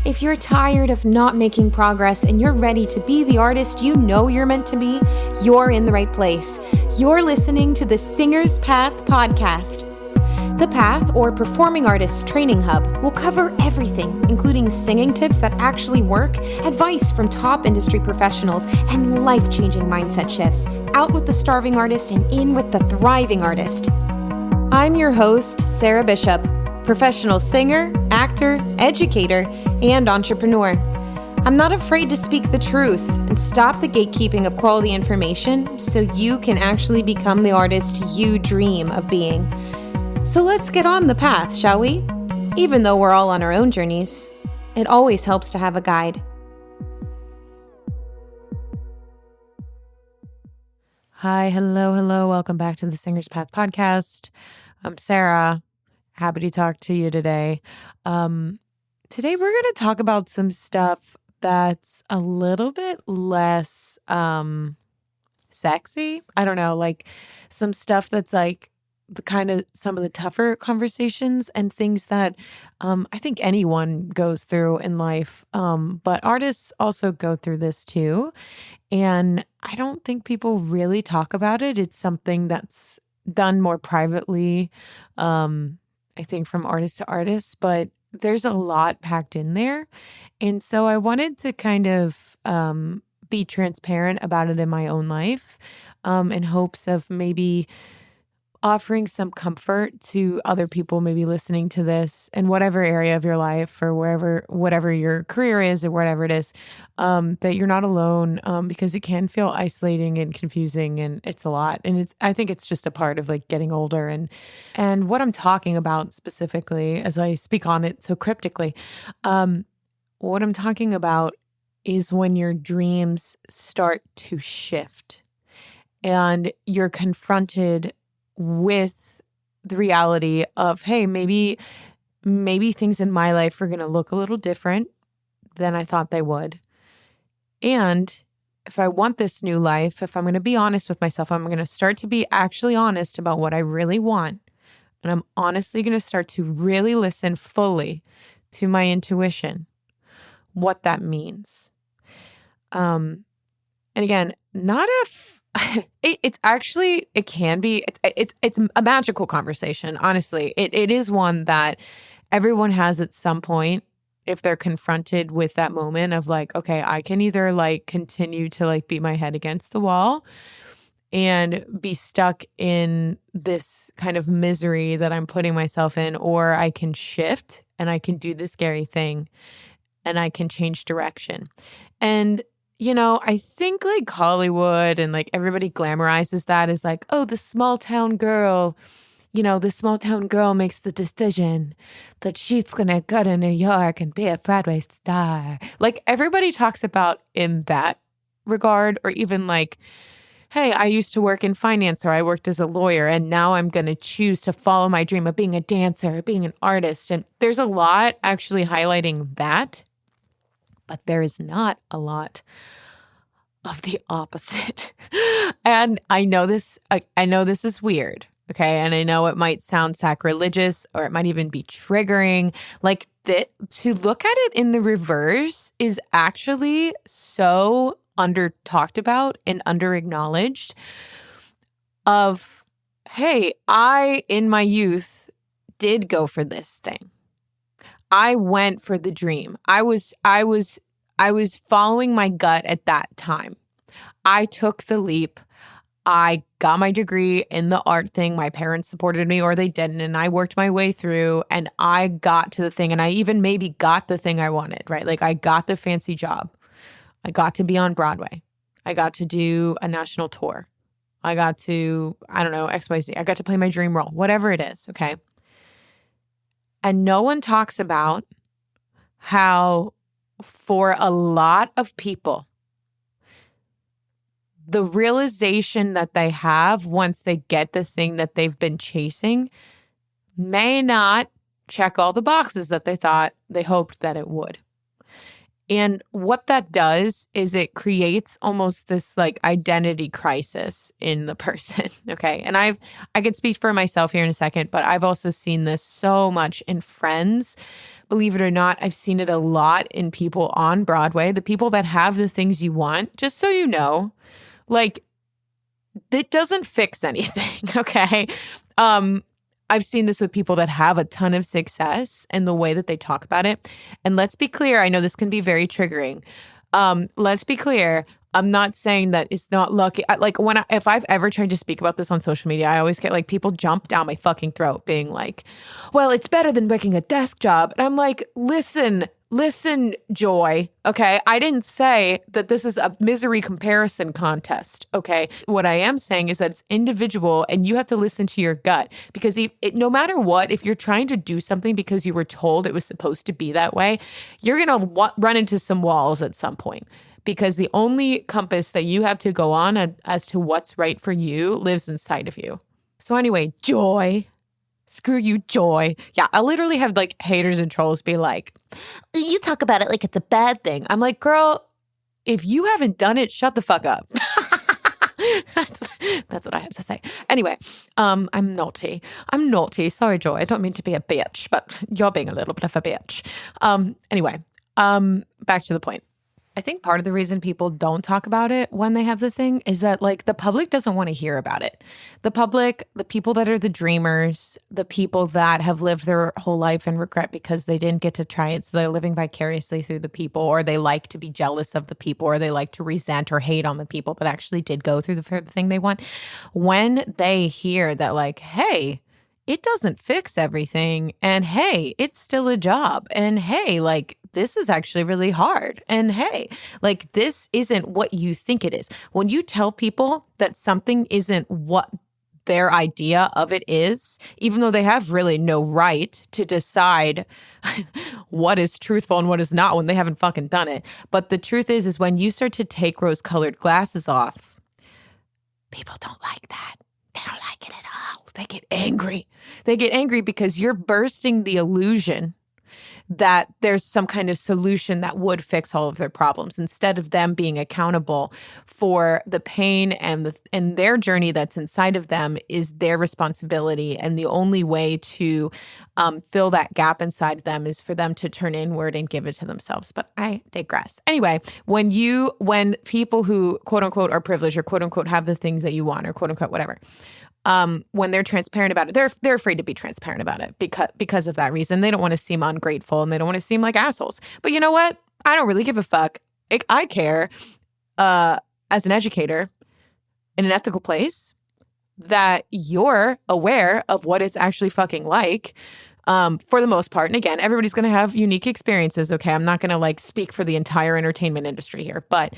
If you're tired of not making progress and you're ready to be the artist you know you're meant to be, you're in the right place. You're listening to the Singer's Path podcast. The Path, or Performing Artists Training Hub, will cover everything, including singing tips that actually work, advice from top industry professionals, and life-changing mindset shifts. Out with the starving artist and in with the thriving artist. I'm your host, Sarah Bishop, professional singer, actor, educator, and entrepreneur. I'm not afraid to speak the truth and stop the gatekeeping of quality information so you can actually become the artist you dream of being. So let's get on the path, shall we? Even though we're all on our own journeys, it always helps to have a guide. Hi, hello. Welcome back to the Singer's Path podcast. I'm Sarah. Happy to talk to you today. Today we're going to talk about some stuff that's a little bit less sexy. I don't know, like some stuff that's like the kind of some of the tougher conversations and things that I think anyone goes through in life. But artists also go through this too. And I don't think people really talk about it. It's something that's done more privately, I think from artist to artist, but there's a lot packed in there. And so I wanted to kind of be transparent about it in my own life in hopes of maybe offering some comfort to other people maybe listening to this in whatever area of your life or whatever your career is or whatever it is, that you're not alone, because it can feel isolating and confusing and it's a lot. And I think it's just a part of like getting older and what I'm talking about specifically as I speak on it so cryptically, what I'm talking about is when your dreams start to shift and you're confronted with the reality of, hey, maybe things in my life are going to look a little different than I thought they would. And if I want this new life, if I'm going to be honest with myself, I'm going to start to be actually honest about what I really want. And I'm honestly going to start to really listen fully to my intuition, what that means. And again, it's a magical conversation. Honestly, it is one that everyone has at some point if they're confronted with that moment of like, okay, I can either like continue to like beat my head against the wall and be stuck in this kind of misery that I'm putting myself in, or I can shift and I can do the scary thing and I can change direction. And you know, I think like Hollywood and like everybody glamorizes that as like, oh, the small town girl, the small town girl makes the decision that she's going to go to New York and be a Broadway star. Like everybody talks about in that regard, or even like, hey, I used to work in finance or I worked as a lawyer and now I'm going to choose to follow my dream of being a dancer, being an artist. And there's a lot actually highlighting that. But there is not a lot of the opposite. And I know this is weird, okay? And I know it might sound sacrilegious or it might even be triggering. Like that, to look at it in the reverse is actually so under talked about and under acknowledged of, hey, I in my youth did go for this thing. I went for the dream. I was following my gut at that time. I took the leap. I got my degree in the art thing. My parents supported me or they didn't. And I worked my way through and I got to the thing. And I even maybe got the thing I wanted, right? Like I got the fancy job. I got to be on Broadway. I got to do a national tour. I got to, I don't know, XYZ. I got to play my dream role, whatever it is, okay? And no one talks about how for a lot of people, the realization that they have once they get the thing that they've been chasing may not check all the boxes that they thought they hoped that it would. And what that does is it creates almost this like identity crisis in the person. Okay. And I could speak for myself here in a second, but I've also seen this so much in friends. Believe it or not, I've seen it a lot in people on Broadway, the people that have the things you want, just so you know, like it doesn't fix anything. Okay. I've seen this with people that have a ton of success and the way that they talk about it. And let's be clear, I know this can be very triggering. Let's be clear. I'm not saying that it's not lucky. If I've ever tried to speak about this on social media, I always get like people jump down my fucking throat being like, well, it's better than working a desk job. And I'm like, listen, Joy. Okay. I didn't say that this is a misery comparison contest. Okay. What I am saying is that it's individual and you have to listen to your gut because no matter what, if you're trying to do something because you were told it was supposed to be that way, you're going to run into some walls at some point. Because the only compass that you have to go on as to what's right for you lives inside of you. So anyway, Joy. Screw you, Joy. Yeah, I literally have like haters and trolls be like, you talk about it like it's a bad thing. I'm like, girl, if you haven't done it, shut the fuck up. That's what I have to say. Anyway, I'm naughty. Sorry, Joy. I don't mean to be a bitch, but you're being a little bit of a bitch. Anyway, back to the point. I think part of the reason people don't talk about it when they have the thing is that like the public doesn't want to hear about it. The public, the people that are the dreamers, the people that have lived their whole life in regret because they didn't get to try it. So they're living vicariously through the people, or they like to be jealous of the people, or they like to resent or hate on the people that actually did go through the thing they want. When they hear that like, hey, it doesn't fix everything. And hey, it's still a job. And hey, like this is actually really hard. And hey, like this isn't what you think it is. When you tell people that something isn't what their idea of it is, even though they have really no right to decide what is truthful and what is not when they haven't fucking done it. But the truth is when you start to take rose-colored glasses off, people don't like that. They don't like it at all. They get angry. They get angry because you're bursting the illusion that there's some kind of solution that would fix all of their problems instead of them being accountable for the pain and their journey that's inside of them is their responsibility. And the only way to fill that gap inside them is for them to turn inward and give it to themselves. But I digress. Anyway, when people who quote unquote are privileged or quote unquote have the things that you want or quote unquote whatever, when they're transparent about it, they're afraid to be transparent about it because of that reason. They don't want to seem ungrateful and they don't want to seem like assholes. But you know what? I don't really give a fuck. I care as an educator in an ethical place that you're aware of what it's actually fucking like. For the most part. And again, everybody's going to have unique experiences. Okay. I'm not going to like speak for the entire entertainment industry here, but,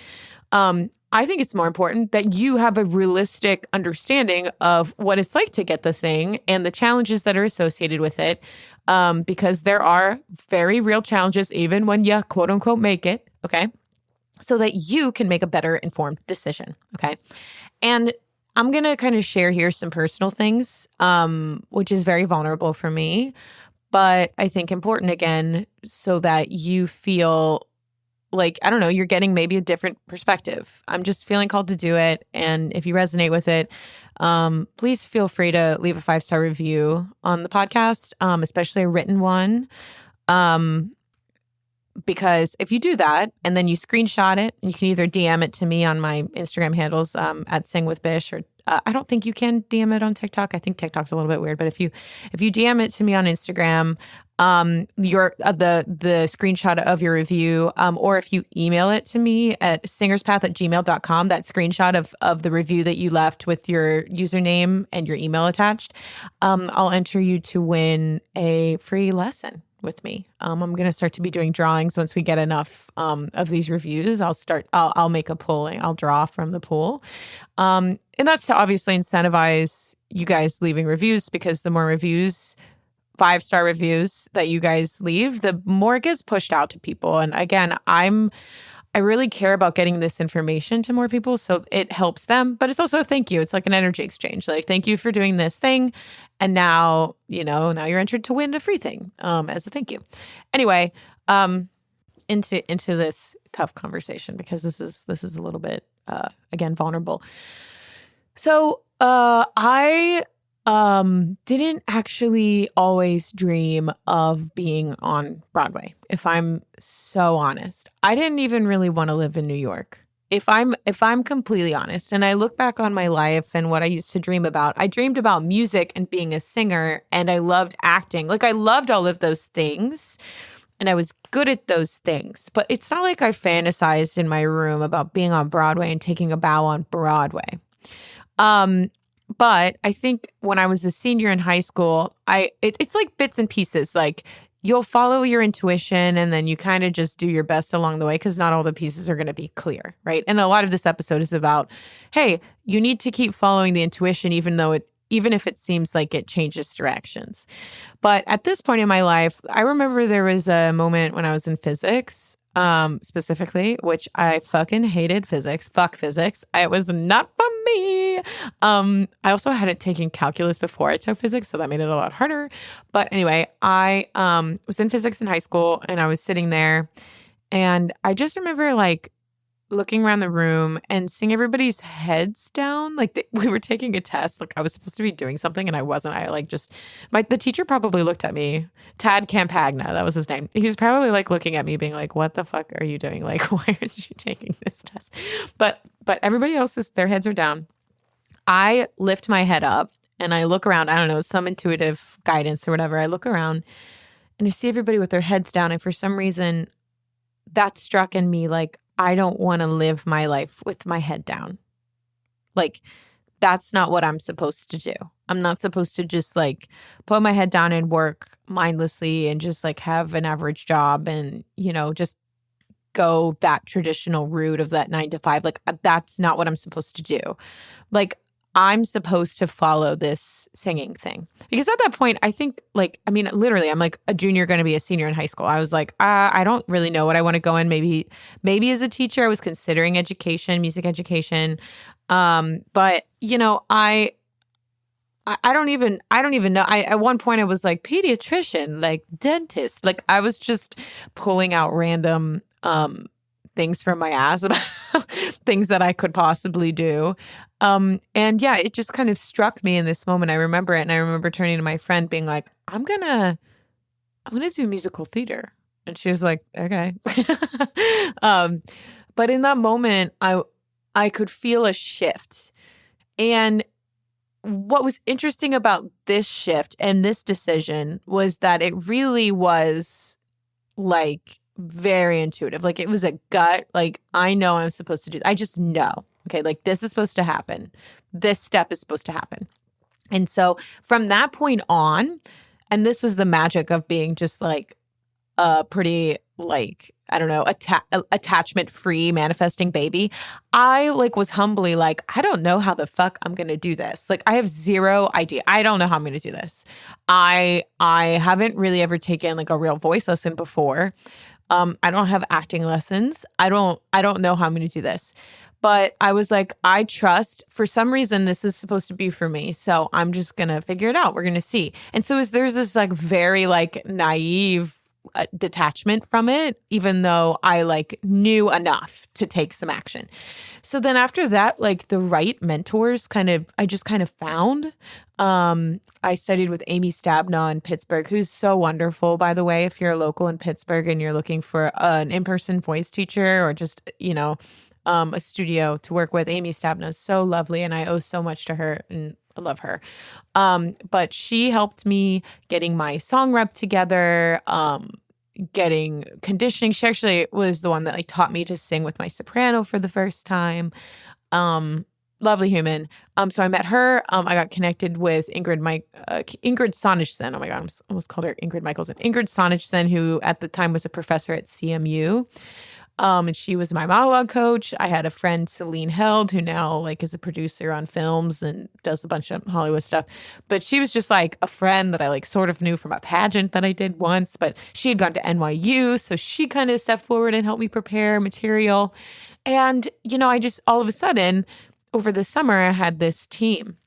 I think it's more important that you have a realistic understanding of what it's like to get the thing and the challenges that are associated with it. Because there are very real challenges, even when you quote unquote make it. Okay. So that you can make a better informed decision. Okay. And I'm going to kind of share here some personal things, which is very vulnerable for me, but I think important again, so that you feel like, I don't know, you're getting maybe a different perspective. I'm just feeling called to do it. And if you resonate with it, please feel free to leave a 5-star review on the podcast, especially a written one. Because if you do that and then you screenshot it, and you can either DM it to me on my Instagram handles at SingWithBish, or I don't think you can DM it on TikTok. I think TikTok's a little bit weird, but if you DM it to me on Instagram, your the screenshot of your review, or if you email it to me at singerspath@gmail.com, that screenshot of the review that you left with your username and your email attached, I'll enter you to win a free lesson with me. I'm going to start to be doing drawings once we get enough of these reviews. I'll make a pool and I'll draw from the pool. And that's to obviously incentivize you guys leaving reviews, because the more reviews, 5-star reviews that you guys leave, the more it gets pushed out to people. And again, I really care about getting this information to more people so it helps them, but it's also a thank you. It's like an energy exchange. Like, thank you for doing this thing. And now you're entered to win a free thing as a thank you. Anyway, into this tough conversation because this is a little bit again vulnerable. So I didn't actually always dream of being on Broadway. If I'm so honest, I didn't even really want to live in New York. If I'm completely honest, and I look back on my life and what I used to dream about, I dreamed about music and being a singer, and I loved acting. Like I loved all of those things, and I was good at those things. But it's not like I fantasized in my room about being on Broadway and taking a bow on Broadway. But I think when I was a senior in high school, it's like bits and pieces. Like you'll follow your intuition and then you kind of just do your best along the way because not all the pieces are going to be clear, right? And a lot of this episode is about, hey, you need to keep following the intuition even if it seems like it changes directions. But at this point in my life, I remember there was a moment when I was in physics, specifically, which I fucking hated physics. Fuck physics. It was not for me. I also hadn't taken calculus before I took physics, so that made it a lot harder. But anyway, I was in physics in high school and I was sitting there and I just remember like looking around the room and seeing everybody's heads down. Like we were taking a test. Like I was supposed to be doing something and I wasn't. The teacher probably looked at me. Tad Campagna, that was his name. He was probably like looking at me being like, what the fuck are you doing? Like, why aren't you taking this test? But everybody else their heads are down. I lift my head up and I look around. I don't know, some intuitive guidance or whatever. I look around and I see everybody with their heads down. And for some reason that struck in me like, I don't want to live my life with my head down. Like, that's not what I'm supposed to do. I'm not supposed to just like put my head down and work mindlessly and just like have an average job and, just go that traditional route of that 9 to 5. Like, that's not what I'm supposed to do. Like, I'm supposed to follow this singing thing. Because at that point, I think literally, I'm like a junior going to be a senior in high school. I was like, I don't really know what I want to go in. Maybe as a teacher, I was considering education, music education. But I don't even know. At one point I was like pediatrician, like dentist. Like I was just pulling out random things from my ass about things that I could possibly do. And yeah, it just kind of struck me in this moment. I remember it. And I remember turning to my friend being like, I'm gonna do musical theater. And she was like, okay. But in that moment, I could feel a shift. And what was interesting about this shift and this decision was that it really was like very intuitive. Like it was a gut, like I know I'm supposed to do. I just know. Okay, like this is supposed to happen. This step is supposed to happen. And so from that point on, and this was the magic of being just like a pretty like, I don't know, attachment-free manifesting baby. I like was humbly like, I don't know how the fuck I'm going to do this. Like I have zero idea. I don't know how I'm going to do this. I haven't really ever taken like a real voice lesson before. I don't have acting lessons. I don't know how I'm going to do this. But I was like, I trust, for some reason, this is supposed to be for me. So I'm just going to figure it out. We're going to see. And so there's this like very like naive detachment from it, even though I like knew enough to take some action. So then after that, like the right mentors I just kind of found. I studied with Amy Stabna in Pittsburgh, who's so wonderful, by the way. If you're a local in Pittsburgh and you're looking for an in-person voice teacher or just, a studio to work with, Amy Stabna is so lovely and I owe so much to her and I love her. But she helped me getting my song rep together, getting conditioning. She actually was the one that like taught me to sing with my soprano for the first time. Lovely human. So I met her. I got connected with Ingrid Sonnichsen. Oh my God, I almost called her Ingrid Michaelson. Ingrid Sonnichsen, who at the time was a professor at CMU. And she was my monologue coach. I had a friend, Celine Held, who now like is a producer on films and does a bunch of Hollywood stuff. But she was just like a friend that I like sort of knew from a pageant that I did once, but she had gone to NYU. So she kind of stepped forward and helped me prepare material. And, I just all of a sudden over the summer, I had this team.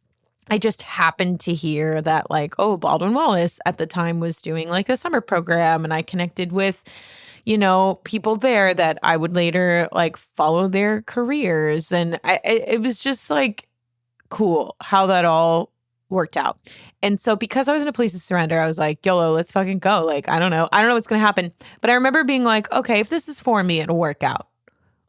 I just happened to hear that like, Baldwin Wallace at the time was doing like a summer program. And I connected with people there that I would later like follow their careers. And it was just like cool how that all worked out. And so because I was in a place of surrender, I was like, YOLO, let's fucking go. Like, I don't know what's going to happen. But I remember being like, okay, if this is for me, it'll work out.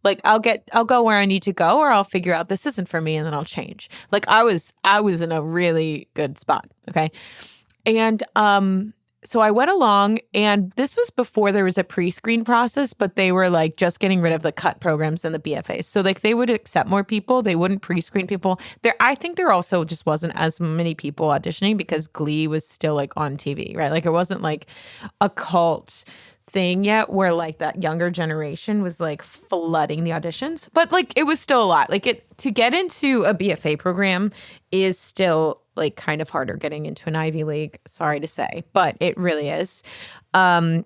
Like I'll go where I need to go, or I'll figure out this isn't for me and then I'll change. Like I was in a really good spot. Okay. And so I went along, and this was before there was a pre-screen process, but they were like just getting rid of the cut programs and the BFAs. So like they would accept more people. They wouldn't pre-screen people. I think there also just wasn't as many people auditioning because Glee was still like on TV, right? Like it wasn't like a cult thing yet where like that younger generation was like flooding the auditions. But like it was still a lot. Like to get into a BFA program is still like kind of harder getting into an Ivy League, sorry to say, but it really is. And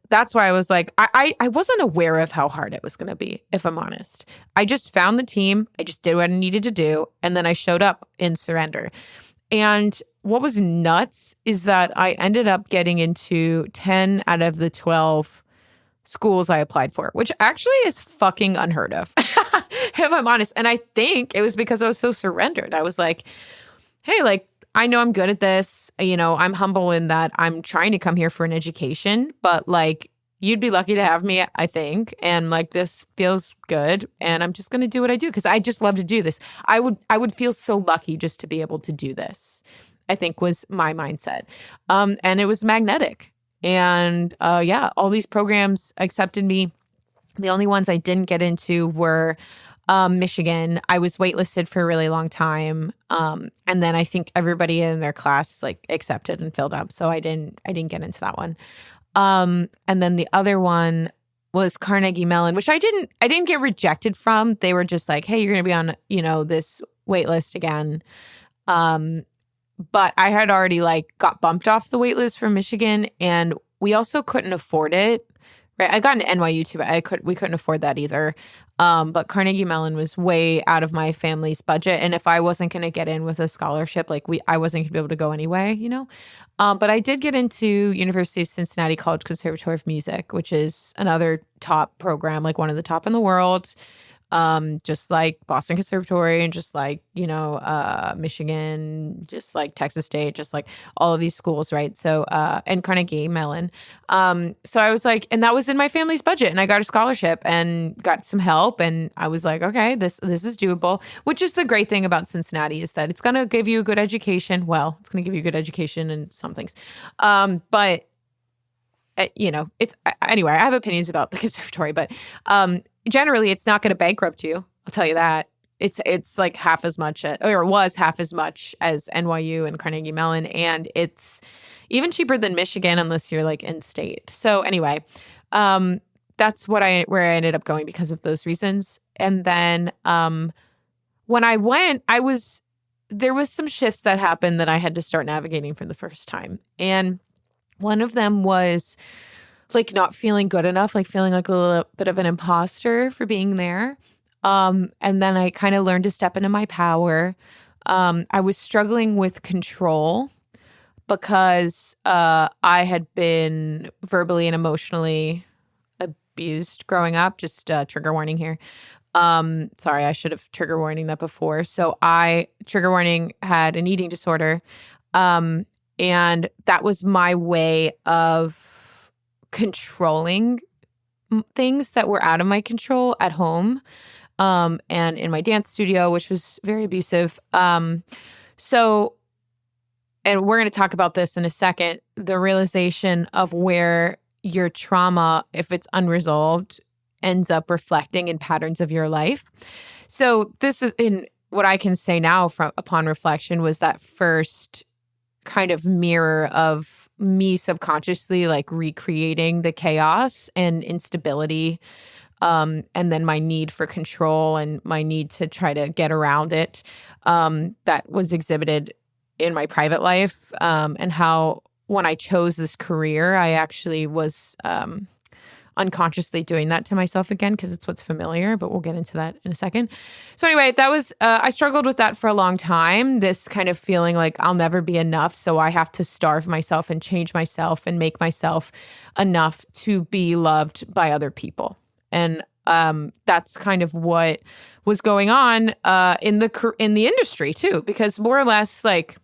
that's why I was like, I wasn't aware of how hard it was going to be, if I'm honest. I just found the team. I just did what I needed to do. And then I showed up in surrender. And what was nuts is that I ended up getting into 10 out of the 12 schools I applied for, which actually is fucking unheard of, if I'm honest. And I think it was because I was so surrendered. I was like, hey, like, I know I'm good at this. I'm humble in that I'm trying to come here for an education, but like, you'd be lucky to have me, I think. And like, this feels good. And I'm just going to do what I do because I just love to do this. I would feel so lucky just to be able to do this, I think was my mindset. And it was magnetic. And all these programs accepted me. The only ones I didn't get into were Michigan. I was waitlisted for a really long time. And then I think everybody in their class like accepted and filled up. So I didn't get into that one. And then the other one was Carnegie Mellon, which I didn't get rejected from. They were just like, hey, you're going to be on, this wait list again. But I had already like got bumped off the wait list from Michigan, and we also couldn't afford it. Right. I got an NYU too, but we couldn't afford that either. But Carnegie Mellon was way out of my family's budget. And if I wasn't going to get in with a scholarship, like I wasn't going to be able to go anyway, But I did get into University of Cincinnati College Conservatory of Music, which is another top program, like one of the top in the world. Just like Boston Conservatory and just like, Michigan, just like Texas State, just like all of these schools, right? So, and Carnegie Mellon. So I was like, and that was in my family's budget, and I got a scholarship and got some help, and I was like, okay, this is doable, which is the great thing about Cincinnati is that it's going to give you a good education. Well, it's going to give you a good education in some things. But it's anyway, I have opinions about the conservatory, but, generally, it's not going to bankrupt you. I'll tell you that. It's like half as much, or it was half as much as NYU and Carnegie Mellon, and it's even cheaper than Michigan unless you're like in state. So anyway, that's where I ended up going because of those reasons. And then when I went, there was some shifts that happened that I had to start navigating for the first time, and one of them was like not feeling good enough, like feeling like a little bit of an imposter for being there. And then I kind of learned to step into my power. I was struggling with control because I had been verbally and emotionally abused growing up. Just trigger warning here. Sorry, I should have trigger warning that before. So trigger warning, had an eating disorder. And that was my way of controlling things that were out of my control at home, and in my dance studio, which was very abusive. So, and we're going to talk about this in a second, the realization of where your trauma, if it's unresolved, ends up reflecting in patterns of your life. So this is in what I can say now upon reflection was that first kind of mirror of me subconsciously like recreating the chaos and instability, and then my need for control and my need to try to get around it, that was exhibited in my private life, and how when I chose this career, I actually was unconsciously doing that to myself again because it's what's familiar, but we'll get into that in a second. So anyway, that was, I struggled with that for a long time. This kind of feeling like I'll never be enough. So I have to starve myself and change myself and make myself enough to be loved by other people. And that's kind of what was going on in the industry too, because more or less like,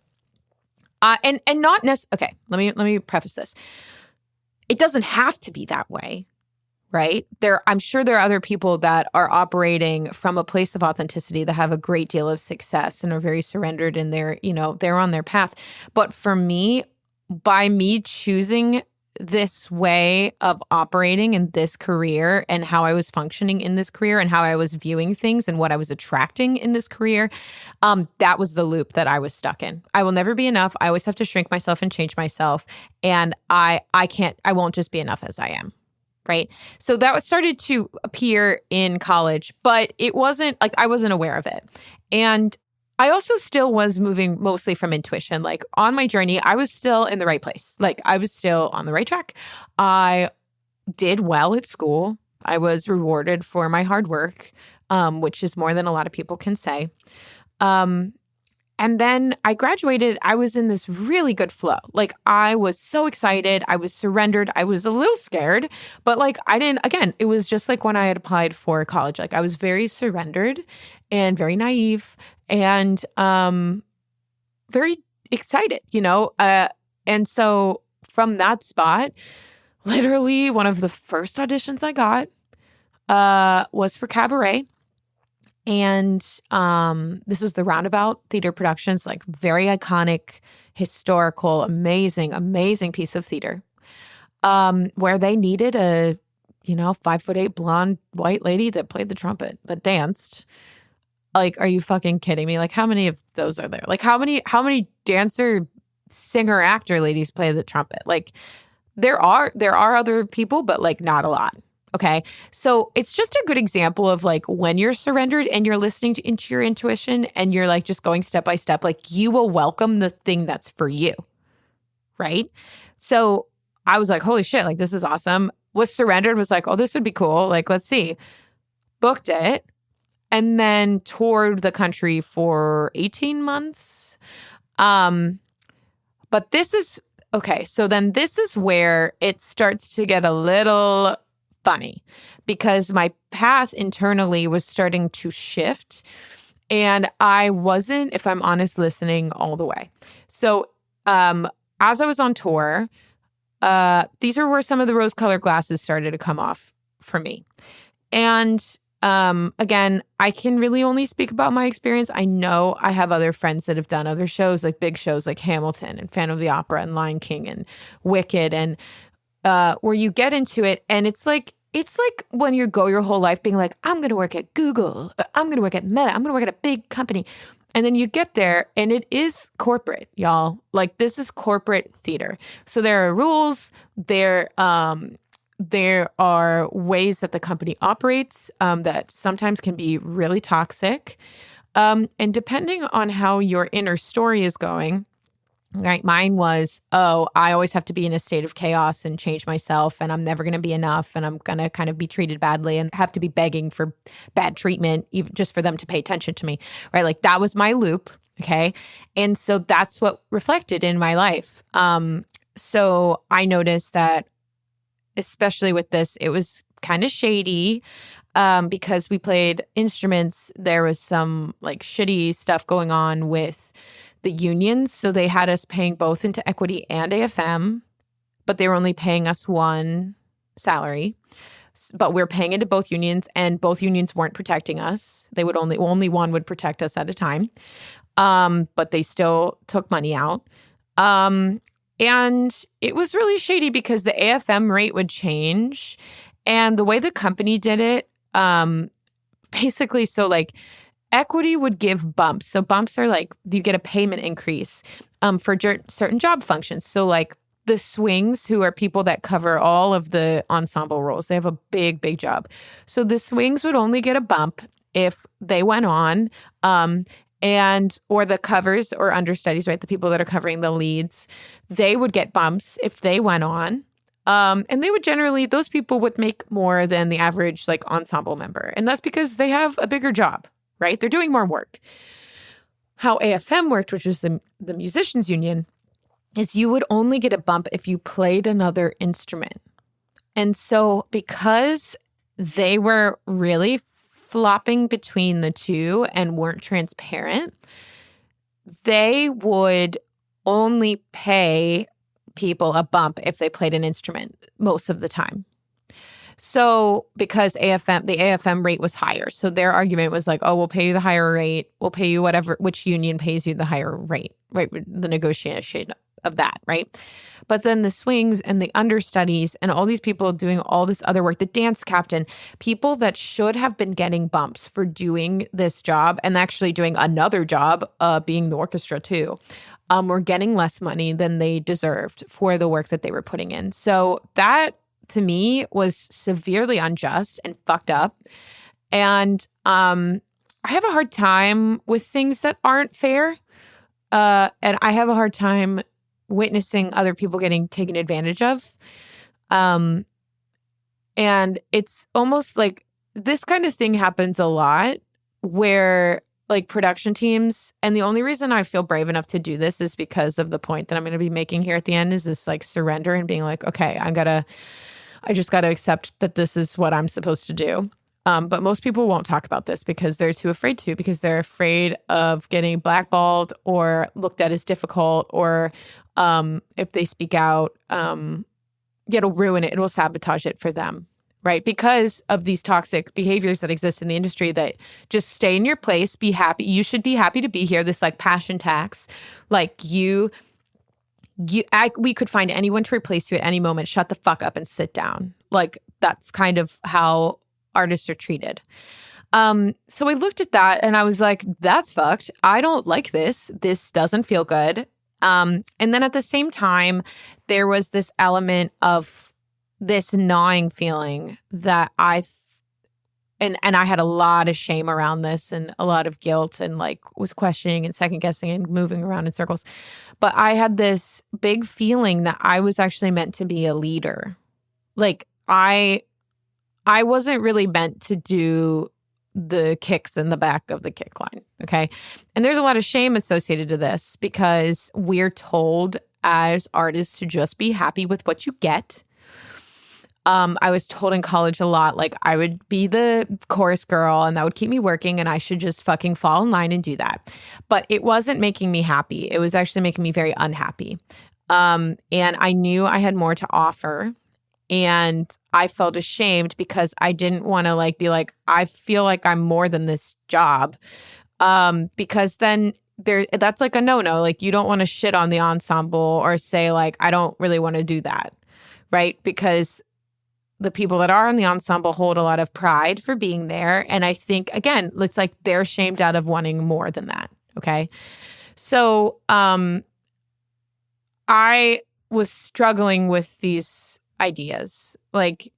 and not necessarily. Okay, let me preface this. It doesn't have to be that way, right? I'm sure there are other people that are operating from a place of authenticity that have a great deal of success and are very surrendered in their, they're on their path. But for me, by me choosing this way of operating in this career and how I was functioning in this career and how I was viewing things and what I was attracting in this career, that was the loop that I was stuck in. I will never be enough. I always have to shrink myself and change myself. And I won't just be enough as I am. Right. So that started to appear in college, but it wasn't like I wasn't aware of it. And I also still was moving mostly from intuition. Like on my journey, I was still in the right place. Like I was still on the right track. I did well at school. I was rewarded for my hard work, which is more than a lot of people can say. And then I graduated. I was in this really good flow. Like I was so excited. I was surrendered. I was a little scared, but like it was just like when I had applied for college. Like I was very surrendered and very naive and very excited, and so from that spot, literally one of the first auditions I got was for Cabaret. And this was the Roundabout Theater Productions, like very iconic, historical, amazing piece of theater, where they needed a 5'8" blonde white lady that played the trumpet, that danced. Like, are you fucking kidding me? Like, how many of those are there? Like, how many dancer, singer, actor ladies play the trumpet? Like, there are other people, but like not a lot. Okay. So it's just a good example of like when you're surrendered and you're listening into your intuition and you're like just going step by step, like you will welcome the thing that's for you. Right. So I was like, holy shit, like this is awesome. Was surrendered, was like, oh, this would be cool. Like, let's see. Booked it and then toured the country for 18 months. But this is okay. So then this is where it starts to get a little funny because my path internally was starting to shift and I wasn't, if I'm honest, listening all the way. So as I was on tour, these are where some of the rose-colored glasses started to come off for me. And again, I can really only speak about my experience. I know I have other friends that have done other shows, like big shows like Hamilton and Phantom of the Opera and Lion King and Wicked and where you get into it and it's like when you go your whole life being like, I'm going to work at Google, I'm going to work at Meta, I'm going to work at a big company. And then you get there and it is corporate, y'all. Like this is corporate theater. So there are rules, there are ways that the company operates that sometimes can be really toxic. And depending on how your inner story is going, right? Mine was, I always have to be in a state of chaos and change myself and I'm never going to be enough and I'm going to kind of be treated badly and have to be begging for bad treatment even just for them to pay attention to me, right? Like that was my loop, okay? And so that's what reflected in my life. So I noticed that especially with this, it was kind of shady because we played instruments. There was some like shitty stuff going on with the unions. So they had us paying both into equity and AFM, but they were only paying us one salary. But we're paying into both unions and both unions weren't protecting us. They would only one would protect us at a time. But they still took money out. And it was really shady because the AFM rate would change. And the way the company did it, basically, so like equity would give bumps. So bumps are like you get a payment increase for certain job functions. So like the swings, who are people that cover all of the ensemble roles, they have a big job. So the swings would only get a bump if they went on, or the covers or understudies, right? The people that are covering the leads, they would get bumps if they went on. And they would generally, those people would make more than the average like ensemble member. And that's because they have a bigger job, right? They're doing more work. How AFM worked, which is the musicians union, is you would only get a bump if you played another instrument. And so because they were really flopping between the two and weren't transparent, they would only pay people a bump if they played an instrument most of the time. So because the AFM rate was higher. So their argument was like, oh, we'll pay you the higher rate. We'll pay you which union pays you the higher rate, right? The negotiation of that, right? But then the swings and the understudies and all these people doing all this other work, the dance captain, people that should have been getting bumps for doing this job and actually doing another job, being the orchestra too, were getting less money than they deserved for the work that they were putting in. So that, to me, was severely unjust and fucked up. And I have a hard time with things that aren't fair. And I have a hard time witnessing other people getting taken advantage of. And it's almost like this kind of thing happens a lot where like production teams, and the only reason I feel brave enough to do this is because of the point that I'm going to be making here at the end is this like surrender and being like, okay, I just got to accept that this is what I'm supposed to do. But most people won't talk about this because they're too afraid to, because they're afraid of getting blackballed or looked at as difficult, or if they speak out, it'll ruin it. It will sabotage it for them, right? Because of these toxic behaviors that exist in the industry that just stay in your place, be happy. You should be happy to be here. This like passion tax, like we could find anyone to replace you at any moment. Shut the fuck up and sit down. Like that's kind of how artists are treated. So I looked at that and I was like, that's fucked. I don't like this. This doesn't feel good. And then at the same time, there was this element of this gnawing feeling that and I had a lot of shame around this and a lot of guilt and like was questioning and second guessing and moving around in circles. But I had this big feeling that I was actually meant to be a leader. Like I wasn't really meant to do the kicks in the back of the kick line. Okay. And there's a lot of shame associated to this because we're told as artists to just be happy with what you get. I was told in college a lot, like I would be the chorus girl and that would keep me working and I should just fucking fall in line and do that. But it wasn't making me happy. It was actually making me very unhappy. And I knew I had more to offer. And I felt ashamed because I didn't want to like be like, I feel like I'm more than this job. Because then that's like a no-no. Like you don't want to shit on the ensemble or say like, I don't really want to do that. Right. Because the people that are in the ensemble hold a lot of pride for being there. And I think, again, it's like they're shamed out of wanting more than that. Okay. So I was struggling with these ideas like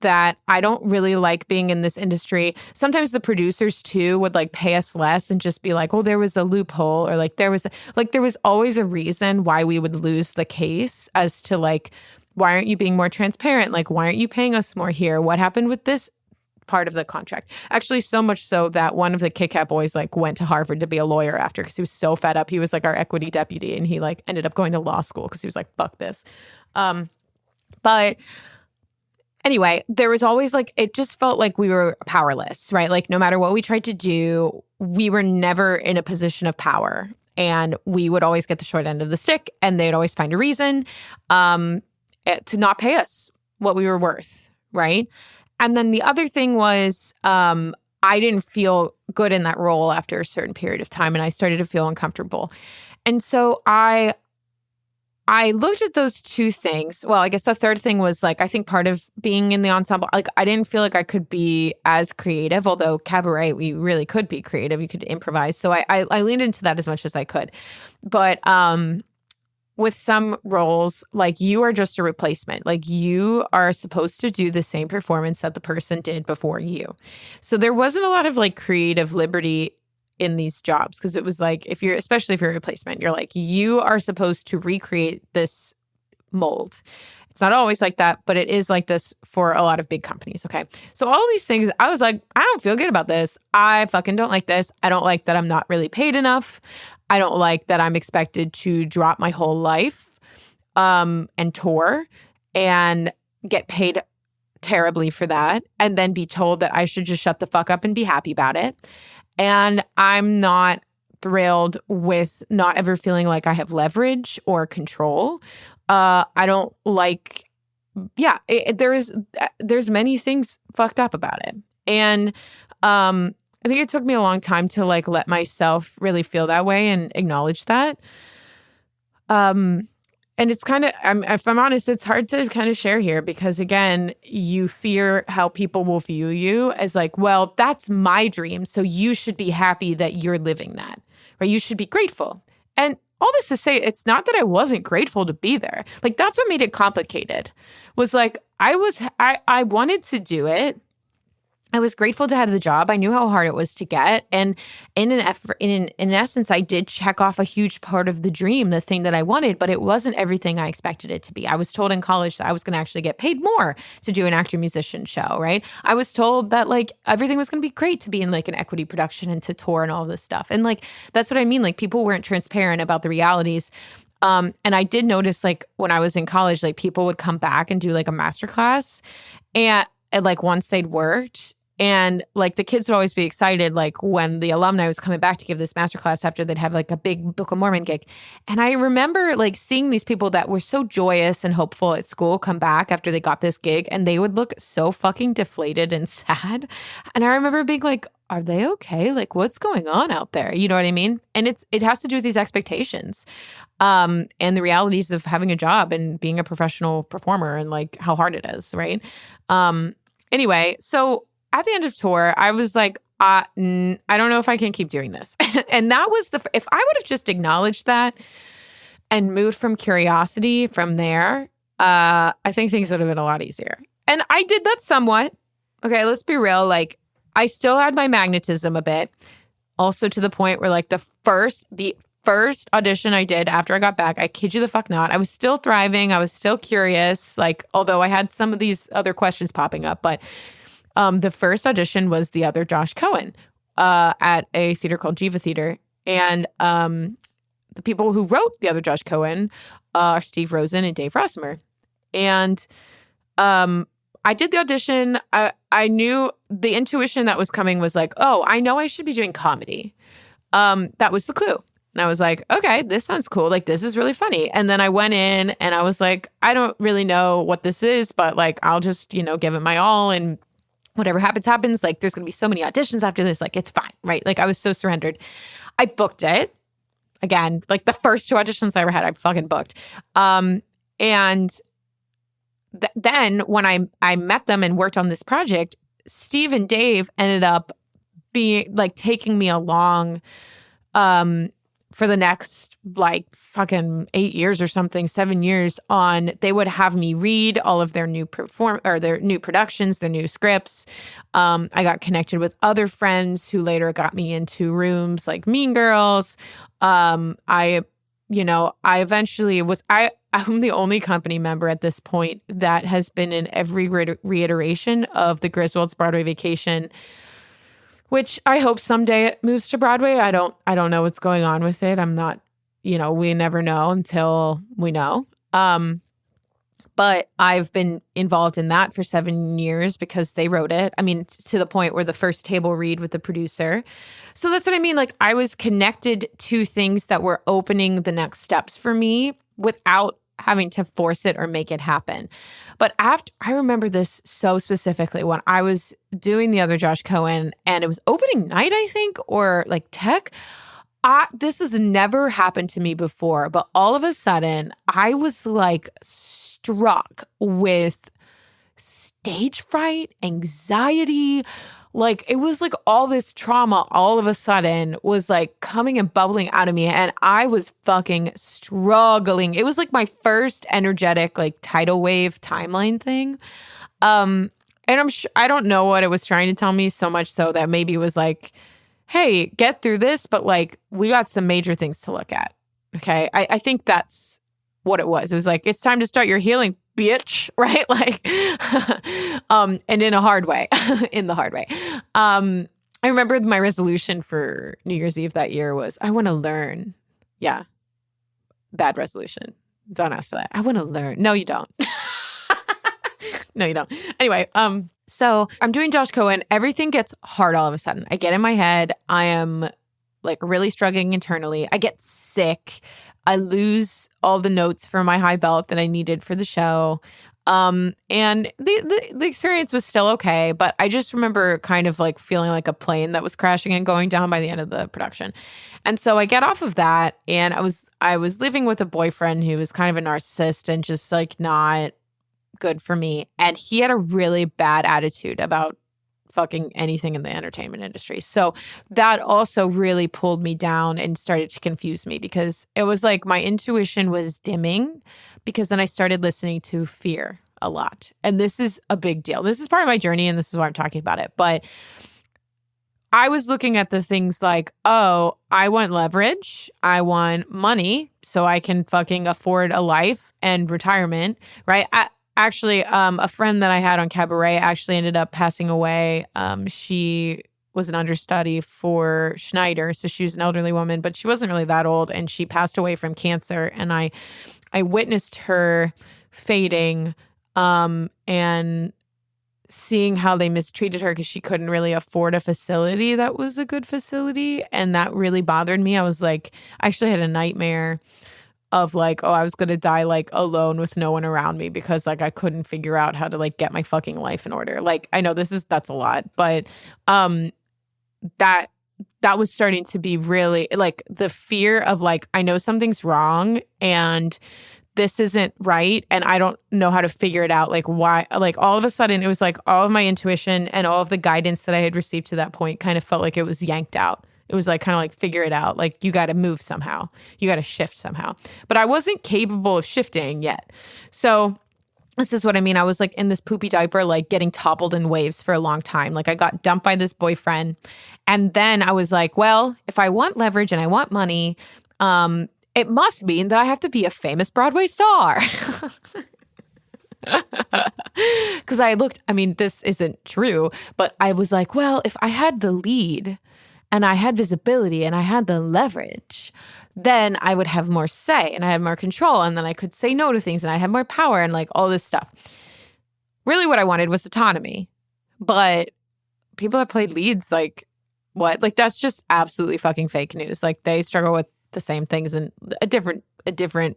that. I don't really like being in this industry. Sometimes the producers too would like pay us less and just be like, oh, there was a loophole, or like there was always a reason why we would lose the case as to like, why aren't you being more transparent? Like, why aren't you paying us more here? What happened with this part of the contract? Actually, so much so that one of the Kit Kat boys like went to Harvard to be a lawyer after because he was so fed up. He was like our equity deputy and he like ended up going to law school because he was like, fuck this. But anyway, there was always like, it just felt like we were powerless, right? Like no matter what we tried to do, we were never in a position of power and we would always get the short end of the stick and they'd always find a reason to not pay us what we were worth, right? And then the other thing was I didn't feel good in that role after a certain period of time, and I started to feel uncomfortable. And so I looked at those two things. Well, I guess the third thing was like, I think part of being in the ensemble, like I didn't feel like I could be as creative, although cabaret, we really could be creative. You could improvise. So I leaned into that as much as I could. But with some roles, like you are just a replacement. Like you are supposed to do the same performance that the person did before you. So there wasn't a lot of like creative liberty in these jobs because it was like, especially if you're a replacement, you're like, you are supposed to recreate this mold. It's not always like that, but it is like this for a lot of big companies. Okay. So all these things, I was like, I don't feel good about this. I fucking don't like this. I don't like that I'm not really paid enough. I don't like that I'm expected to drop my whole life and tour and get paid terribly for that, and then be told that I should just shut the fuck up and be happy about it. And I'm not thrilled with not ever feeling like I have leverage or control. I don't like, there's many things fucked up about it. And I think it took me a long time to like let myself really feel that way and acknowledge that. And it's kind of, if I'm honest, it's hard to kind of share here because, again, you fear how people will view you as like, well, that's my dream, so you should be happy that you're living that, right? You should be grateful. And all this to say, it's not that I wasn't grateful to be there. Like, that's what made it complicated, was like, I wanted to do it. I was grateful to have the job. I knew how hard it was to get. And in essence, I did check off a huge part of the dream, the thing that I wanted, but it wasn't everything I expected it to be. I was told in college that I was going to actually get paid more to do an actor-musician show, right? I was told that like everything was going to be great to be in like an equity production and to tour and all this stuff. And like, that's what I mean. Like, people weren't transparent about the realities. And I did notice like when I was in college, like people would come back and do like a masterclass and like once they'd worked. And like the kids would always be excited, like when the alumni was coming back to give this masterclass after they'd have like a big Book of Mormon gig. And I remember like seeing these people that were so joyous and hopeful at school come back after they got this gig, and they would look so fucking deflated and sad. And I remember being like, are they okay? Like, what's going on out there? You know what I mean? And it has to do with these expectations and the realities of having a job and being a professional performer and like how hard it is, right? Anyway, so at the end of tour, I was like, I don't know if I can keep doing this. And that was if I would have just acknowledged that and moved from curiosity from there, I think things would have been a lot easier. And I did that somewhat. Okay, let's be real. Like, I still had my magnetism a bit. Also to the point where like the first audition I did after I got back, I kid you the fuck not, I was still thriving. I was still curious. Like, although I had some of these other questions popping up, but the first audition was the other Josh Cohen at a theater called Jiva Theater. And the people who wrote the other Josh Cohen are Steve Rosen and Dave Rossmer. And I did the audition. I knew the intuition that was coming was like, oh, I know I should be doing comedy. That was the clue. And I was like, okay, this sounds cool. Like, this is really funny. And then I went in and I was like, I don't really know what this is, but like, I'll just, give it my all, and whatever happens, happens. Like, there's going to be so many auditions after this. Like, it's fine, right? Like, I was so surrendered. I booked it. Again, like the first 2 auditions I ever had, I fucking booked. And then when I met them and worked on this project, Steve and Dave ended up being like taking me along for the next like fucking 8 years or something, 7 years on. They would have me read all of their new their new productions, their new scripts. I got connected with other friends who later got me into rooms like Mean Girls. I eventually I'm the only company member at this point that has been in every reiteration of the Griswolds Broadway Vacation, which I hope someday it moves to Broadway. I don't know what's going on with it. I'm not, we never know until we know. But I've been involved in that for 7 years because they wrote it. I mean, to the point where the first table read with the producer. So that's what I mean. Like, I was connected to things that were opening the next steps for me without having to force it or make it happen. But I remember this so specifically when I was doing the other Josh Cohen, and it was opening night, I think, or like tech. This has never happened to me before, but all of a sudden I was like struck with stage fright, anxiety. Like, it was like all this trauma all of a sudden was like coming and bubbling out of me, and I was fucking struggling. It was like my first energetic like tidal wave timeline thing. And I don't know what it was trying to tell me, so much so that maybe it was like, hey, get through this, but like, we got some major things to look at. Okay. I think that's what it was. It was like, it's time to start your healing bitch, right? Like, and in a hard way, in the hard way. I remember my resolution for New Year's Eve that year was, I want to learn. Yeah. Bad resolution. Don't ask for that. I want to learn. No, you don't. No, you don't. Anyway, so I'm doing Josh Cohen. Everything gets hard all of a sudden. I get in my head. I am like really struggling internally. I get sick. I lose all the notes for my high belt that I needed for the show. And the experience was still okay, but I just remember kind of like feeling like a plane that was crashing and going down by the end of the production. And so I get off of that, and I was living with a boyfriend who was kind of a narcissist and just like not good for me. And he had a really bad attitude about fucking anything in the entertainment industry. So that also really pulled me down and started to confuse me, because it was like my intuition was dimming, because then I started listening to fear a lot. And this is a big deal. This is part of my journey, and this is why I'm talking about it. But I was looking at the things like, oh, I want leverage. I want money so I can fucking afford a life and retirement, right? Actually, a friend that I had on Cabaret actually ended up passing away. She was an understudy for Schneider, so she was an elderly woman, but she wasn't really that old, and she passed away from cancer. And I witnessed her fading, and seeing how they mistreated her because she couldn't really afford a facility that was a good facility, and that really bothered me. I was like, I actually had a nightmare of like, oh, I was going to die like alone with no one around me because like I couldn't figure out how to like get my fucking life in order. Like, I know that's a lot, but that was starting to be really like the fear of like, I know something's wrong and this isn't right, and I don't know how to figure it out. Like, why? Like, all of a sudden it was like all of my intuition and all of the guidance that I had received to that point kind of felt like it was yanked out. It was like kind of like, figure it out. Like, you got to move somehow. You got to shift somehow. But I wasn't capable of shifting yet. So this is what I mean. I was like in this poopy diaper, like getting toppled in waves for a long time. Like, I got dumped by this boyfriend. And then I was like, well, if I want leverage and I want money, it must mean that I have to be a famous Broadway star. Because I mean, this isn't true, but I was like, well, if I had the lead and I had visibility and I had the leverage, then I would have more say and I had more control, and then I could say no to things and I'd have more power and like all this stuff. Really what I wanted was autonomy. But people that played leads, like, what? Like, that's just absolutely fucking fake news. Like, they struggle with the same things in a different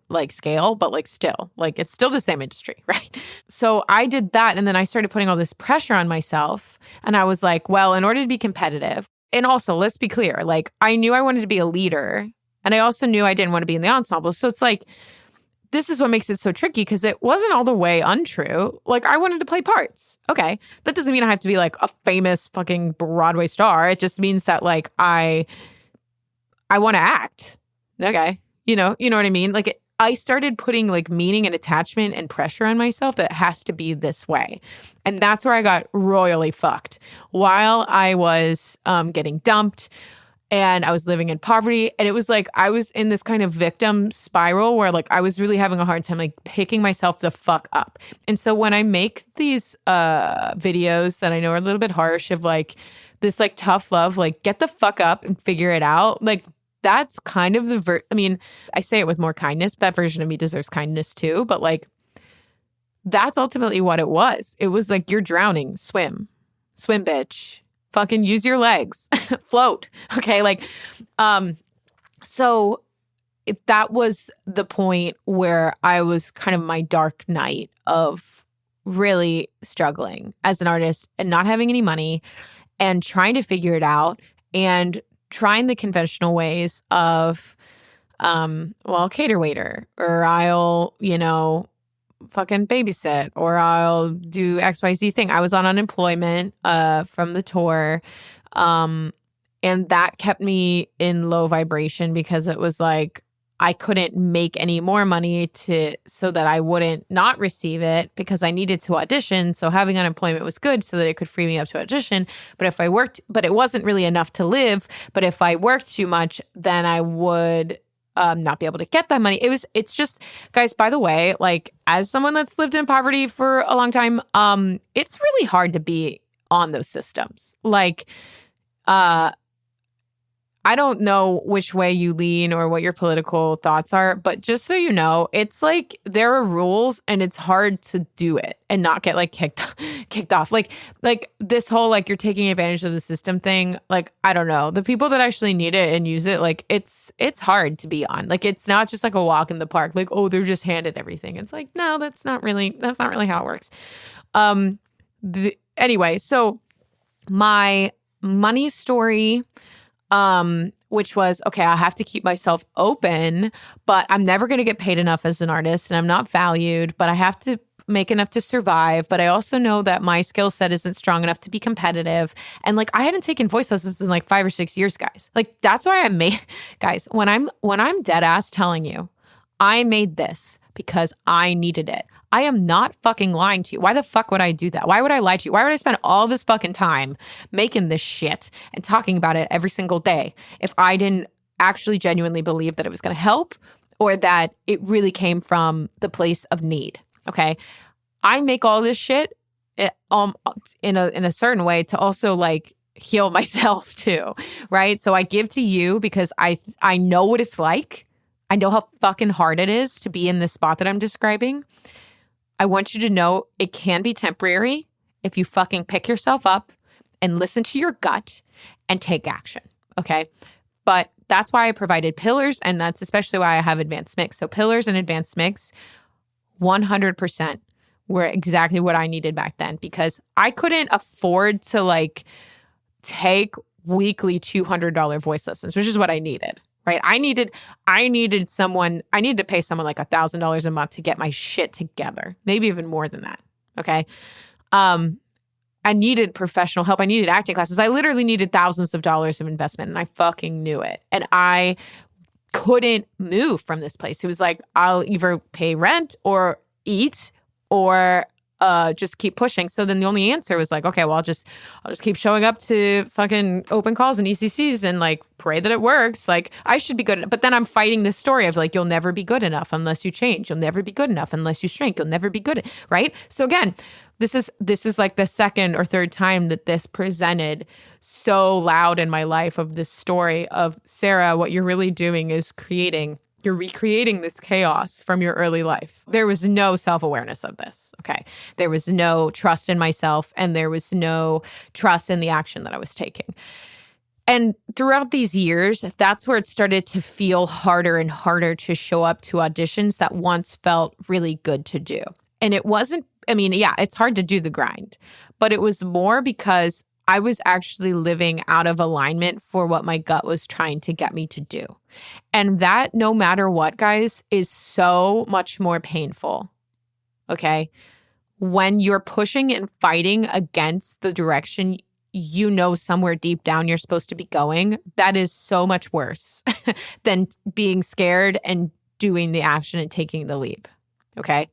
like scale, but like still, like, it's still the same industry, right? So I did that, and then I started putting all this pressure on myself, and I was like, well, in order to be competitive, and also, let's be clear, like, I knew I wanted to be a leader, and I also knew I didn't want to be in the ensemble. So it's like, this is what makes it so tricky, because it wasn't all the way untrue. Like, I wanted to play parts. Okay. That doesn't mean I have to be like a famous fucking Broadway star. It just means that like I want to act. Okay. You know what I mean? Like, I started putting like meaning and attachment and pressure on myself that it has to be this way. And that's where I got royally fucked. While I was getting dumped and I was living in poverty, and it was like I was in this kind of victim spiral where like I was really having a hard time like picking myself the fuck up. And so when I make these videos that I know are a little bit harsh of like this like tough love, like get the fuck up and figure it out, like that's kind of I mean, I say it with more kindness. That version of me deserves kindness too. But like, that's ultimately what it was. It was like, you're drowning. Swim, bitch. Fucking use your legs. Float. Okay. Like, so that was the point where I was kind of my dark night of really struggling as an artist and not having any money and trying to figure it out and trying the conventional ways of, well, cater waiter, or I'll, fucking babysit, or I'll do XYZ thing. I was on unemployment from the tour. And that kept me in low vibration because it was like, I couldn't make any more money so that I wouldn't not receive it because I needed to audition. So having unemployment was good so that it could free me up to audition. But if I worked, but it wasn't really enough to live. But if I worked too much, then I would not be able to get that money. It's just, guys, by the way, like as someone that's lived in poverty for a long time, it's really hard to be on those systems. Like, I don't know which way you lean or what your political thoughts are, but just so you know, it's like there are rules and it's hard to do it and not get like kicked off. Like this whole like you're taking advantage of the system thing. Like, I don't know. The people that actually need it and use it, like it's hard to be on. Like it's not just like a walk in the park. Like, oh, they're just handed everything. It's like, no, that's not really how it works. Anyway, so my money story, which was, okay, I have to keep myself open, but I'm never going to get paid enough as an artist and I'm not valued, but I have to make enough to survive. But I also know that my skill set isn't strong enough to be competitive. And like, I hadn't taken voice lessons in like 5 or 6 years, guys. Like, that's why I made, guys, when I'm dead ass telling you, I made this because I needed it. I am not fucking lying to you. Why the fuck would I do that? Why would I lie to you? Why would I spend all this fucking time making this shit and talking about it every single day if I didn't actually genuinely believe that it was going to help or that it really came from the place of need? Okay. I make all this shit in a certain way to also like heal myself too, right? So I give to you because I know what it's like. I know how fucking hard it is to be in this spot that I'm describing. I want you to know it can be temporary if you fucking pick yourself up and listen to your gut and take action, okay? But that's why I provided pillars, and that's especially why I have advanced mix. So pillars and advanced mix, 100% were exactly what I needed back then because I couldn't afford to like take weekly $200 voice lessons, which is what I needed. Right. I needed to pay someone like $1,000 a month to get my shit together. Maybe even more than that. Okay. I needed professional help. I needed acting classes. I literally needed thousands of dollars of investment and I fucking knew it. And I couldn't move from this place. It was like, I'll either pay rent or eat or just keep pushing. So then the only answer was like, okay, well, I'll just keep showing up to fucking open calls and ECCs and like pray that it works. Like I should be good. But then I'm fighting this story of like, you'll never be good enough unless you change. You'll never be good enough unless you shrink. You'll never be good. Right. So again, this is like the second or third time that this presented so loud in my life of this story of Sarah, what you're really doing is you're recreating this chaos from your early life. There was no self-awareness of this, okay? There was no trust in myself, and there was no trust in the action that I was taking. And throughout these years, that's where it started to feel harder and harder to show up to auditions that once felt really good to do. And it wasn't, it's hard to do the grind, but it was more because I was actually living out of alignment for what my gut was trying to get me to do. And that, no matter what, guys, is so much more painful, okay? When you're pushing and fighting against the direction you know somewhere deep down you're supposed to be going, that is so much worse than being scared and doing the action and taking the leap, okay?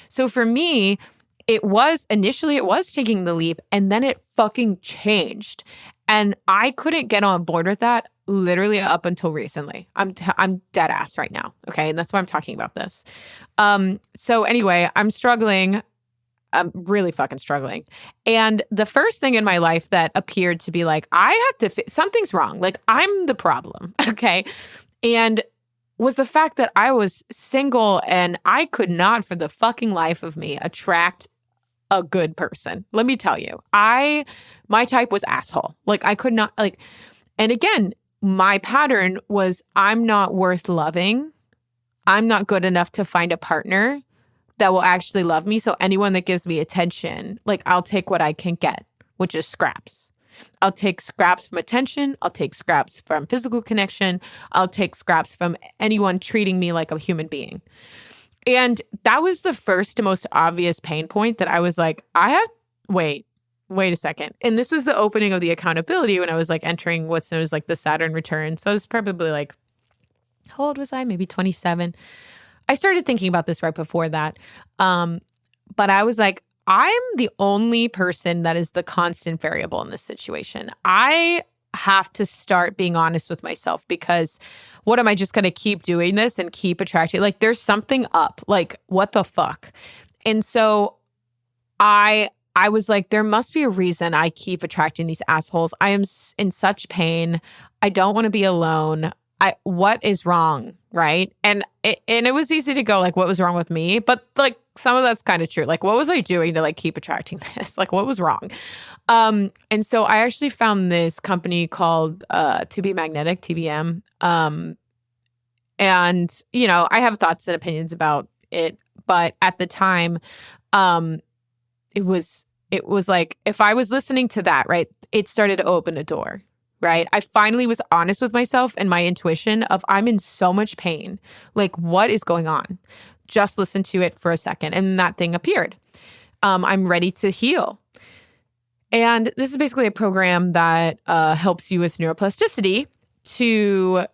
So for me, it was taking the leap and then it fucking changed. And I couldn't get on board with that literally up until recently. I'm dead ass right now. Okay. And that's why I'm talking about this. So anyway, I'm struggling. I'm really fucking struggling. And the first thing in my life that appeared to be like, something's wrong. Like I'm the problem. Okay. And was the fact that I was single and I could not for the fucking life of me attract a good person. Let me tell you, my type was asshole. Like I could not and again, my pattern was I'm not worth loving. I'm not good enough to find a partner that will actually love me. So anyone that gives me attention, like I'll take what I can get, which is scraps. I'll take scraps from attention. I'll take scraps from physical connection. I'll take scraps from anyone treating me like a human being. And that was the first and most obvious pain point that I was like, wait a second. And this was the opening of the accountability when I was like entering what's known as like the Saturn return. So I was probably like, how old was I? Maybe 27. I started thinking about this right before that. But I was like, I'm the only person that is the constant variable in this situation. I have to start being honest with myself, because what am I just going to keep doing this and keep attracting? Like, there's something up. Like, what the fuck? And so I was like, there must be a reason I keep attracting these assholes. I am in such pain. I don't want to be alone. What is wrong, right? And it was easy to go like, what was wrong with me? But like, some of that's kind of true. Like, what was I doing to like keep attracting this? Like, what was wrong? And so I actually found this company called To Be Magnetic, TBM. And you know, I have thoughts and opinions about it, but at the time, it was like, if I was listening to that, right, it started to open a door. Right. I finally was honest with myself and my intuition of, I'm in so much pain. Like, what is going on? Just listen to it for a second. And that thing appeared. I'm ready to heal. And this is basically a program that helps you with neuroplasticity to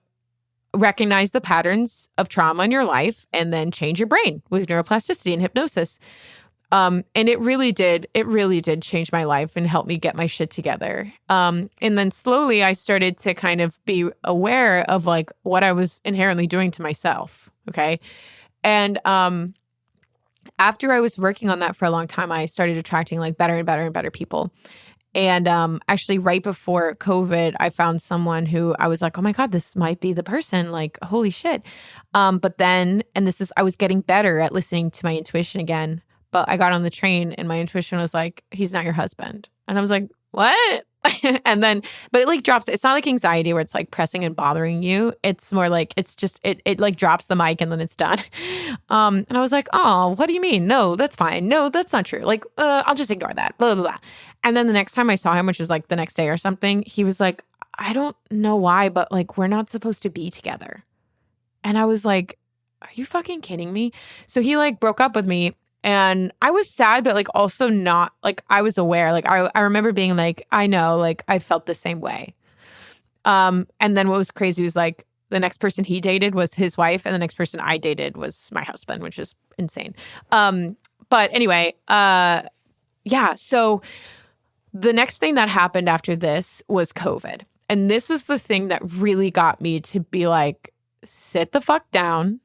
recognize the patterns of trauma in your life and then change your brain with neuroplasticity and hypnosis. And it really did change my life and help me get my shit together. And then slowly I started to kind of be aware of like what I was inherently doing to myself. Okay. And after I was working on that for a long time, I started attracting like better and better and better people. And actually right before COVID, I found someone who I was like, oh my God, this might be the person, like, holy shit. But then, I was getting better at listening to my intuition again. But I got on the train and my intuition was like, he's not your husband. And I was like, what? And then, but it like drops. It's not like anxiety where it's like pressing and bothering you. It's more like, it's just, it like drops the mic and then it's done. And I was like, oh, what do you mean? No, that's fine. No, that's not true. Like, I'll just ignore that, blah, blah, blah. And then the next time I saw him, which was like the next day or something, he was like, I don't know why, but like, we're not supposed to be together. And I was like, are you fucking kidding me? So he like broke up with me. And I was sad, but like also not, like I was aware. Like I remember being like, I know, like I felt the same way. And then what was crazy was like the next person he dated was his wife, and the next person I dated was my husband, which is insane. But anyway, yeah. So the next thing that happened after this was COVID. And this was the thing that really got me to be like, sit the fuck down.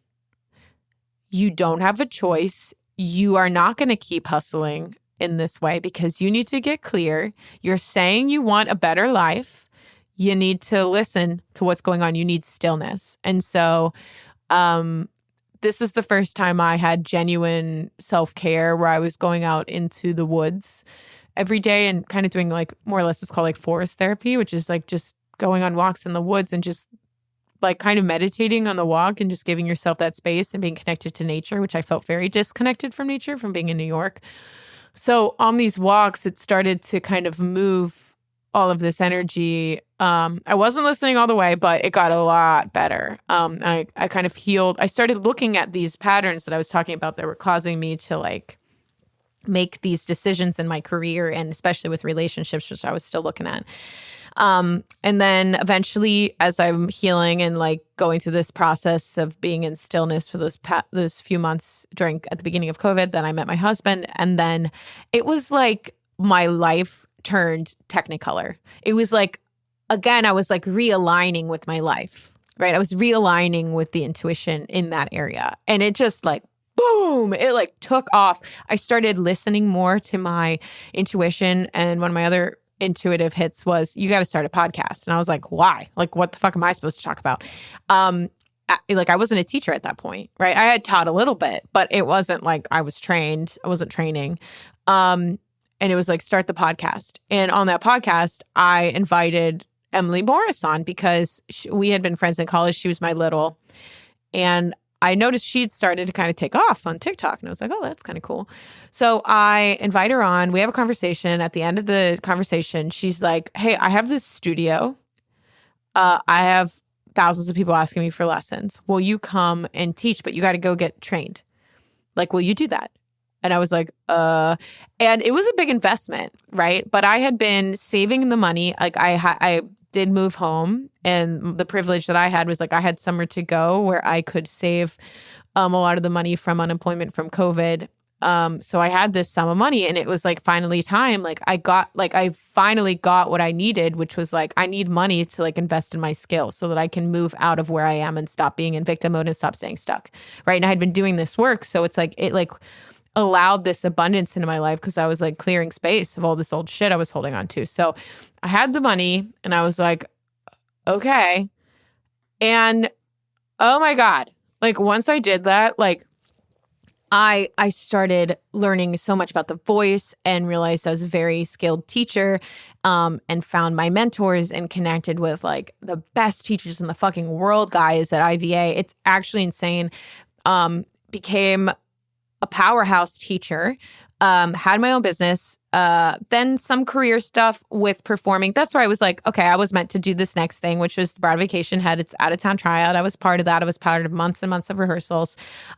You don't have a choice. You are not going to keep hustling in this way because you need to get clear. You're saying you want a better life. You need to listen to what's going on. You need stillness. And so this was the first time I had genuine self-care where I was going out into the woods every day and kind of doing like more or less what's called like forest therapy, which is like just going on walks in the woods and just like kind of meditating on the walk and just giving yourself that space and being connected to nature, which I felt very disconnected from nature from being in New York. So on these walks, it started to kind of move all of this energy. I wasn't listening all the way, but it got a lot better. I kind of healed. I started looking at these patterns that I was talking about that were causing me to like make these decisions in my career and especially with relationships, which I was still looking at. And then eventually, as I'm healing and like going through this process of being in stillness for those few months at the beginning of COVID, then I met my husband. And then it was like my life turned Technicolor. It was like, again, I was like realigning with my life, right? I was realigning with the intuition in that area. And it just like, boom, it like took off. I started listening more to my intuition. And one of my other intuitive hits was, you got to start a podcast. And I was like, why? Like, what the fuck am I supposed to talk about? Like I wasn't a teacher at that point, right? I had taught a little bit, but it wasn't like I was trained. I wasn't training. And it was like, start the podcast. And on that podcast, I invited Emily Morris on because we had been friends in college. She was my little. And I noticed she'd started to kind of take off on TikTok. And I was like, oh, that's kind of cool. So I invite her on. We have a conversation. At the end of the conversation, she's like, hey, I have this studio. I have thousands of people asking me for lessons. Will you come and teach? But you got to go get trained. Like, will you do that? And I was like, and it was a big investment, right? But I had been saving the money. Like I did move home, and the privilege that I had was like I had somewhere to go where I could save a lot of the money from unemployment from COVID. So I had this sum of money, and it was like finally time. Like I finally got what I needed, which was like, I need money to like invest in my skills so that I can move out of where I am and stop being in victim mode and stop staying stuck. Right. And I had been doing this work. So it's like, it like allowed this abundance into my life because I was like clearing space of all this old shit I was holding on to. So I had the money and I was like, okay. And oh my God, like once I did that, like I started learning so much about the voice and realized I was a very skilled teacher, and found my mentors and connected with like the best teachers in the fucking world, guys, at IVA. It's actually insane. Became a powerhouse teacher, had my own business, then some career stuff with performing. That's where I was like, okay, I was meant to do this next thing, which was the Broadway Vacation had its out of town tryout. I was part of that. I was part of months and months of rehearsals.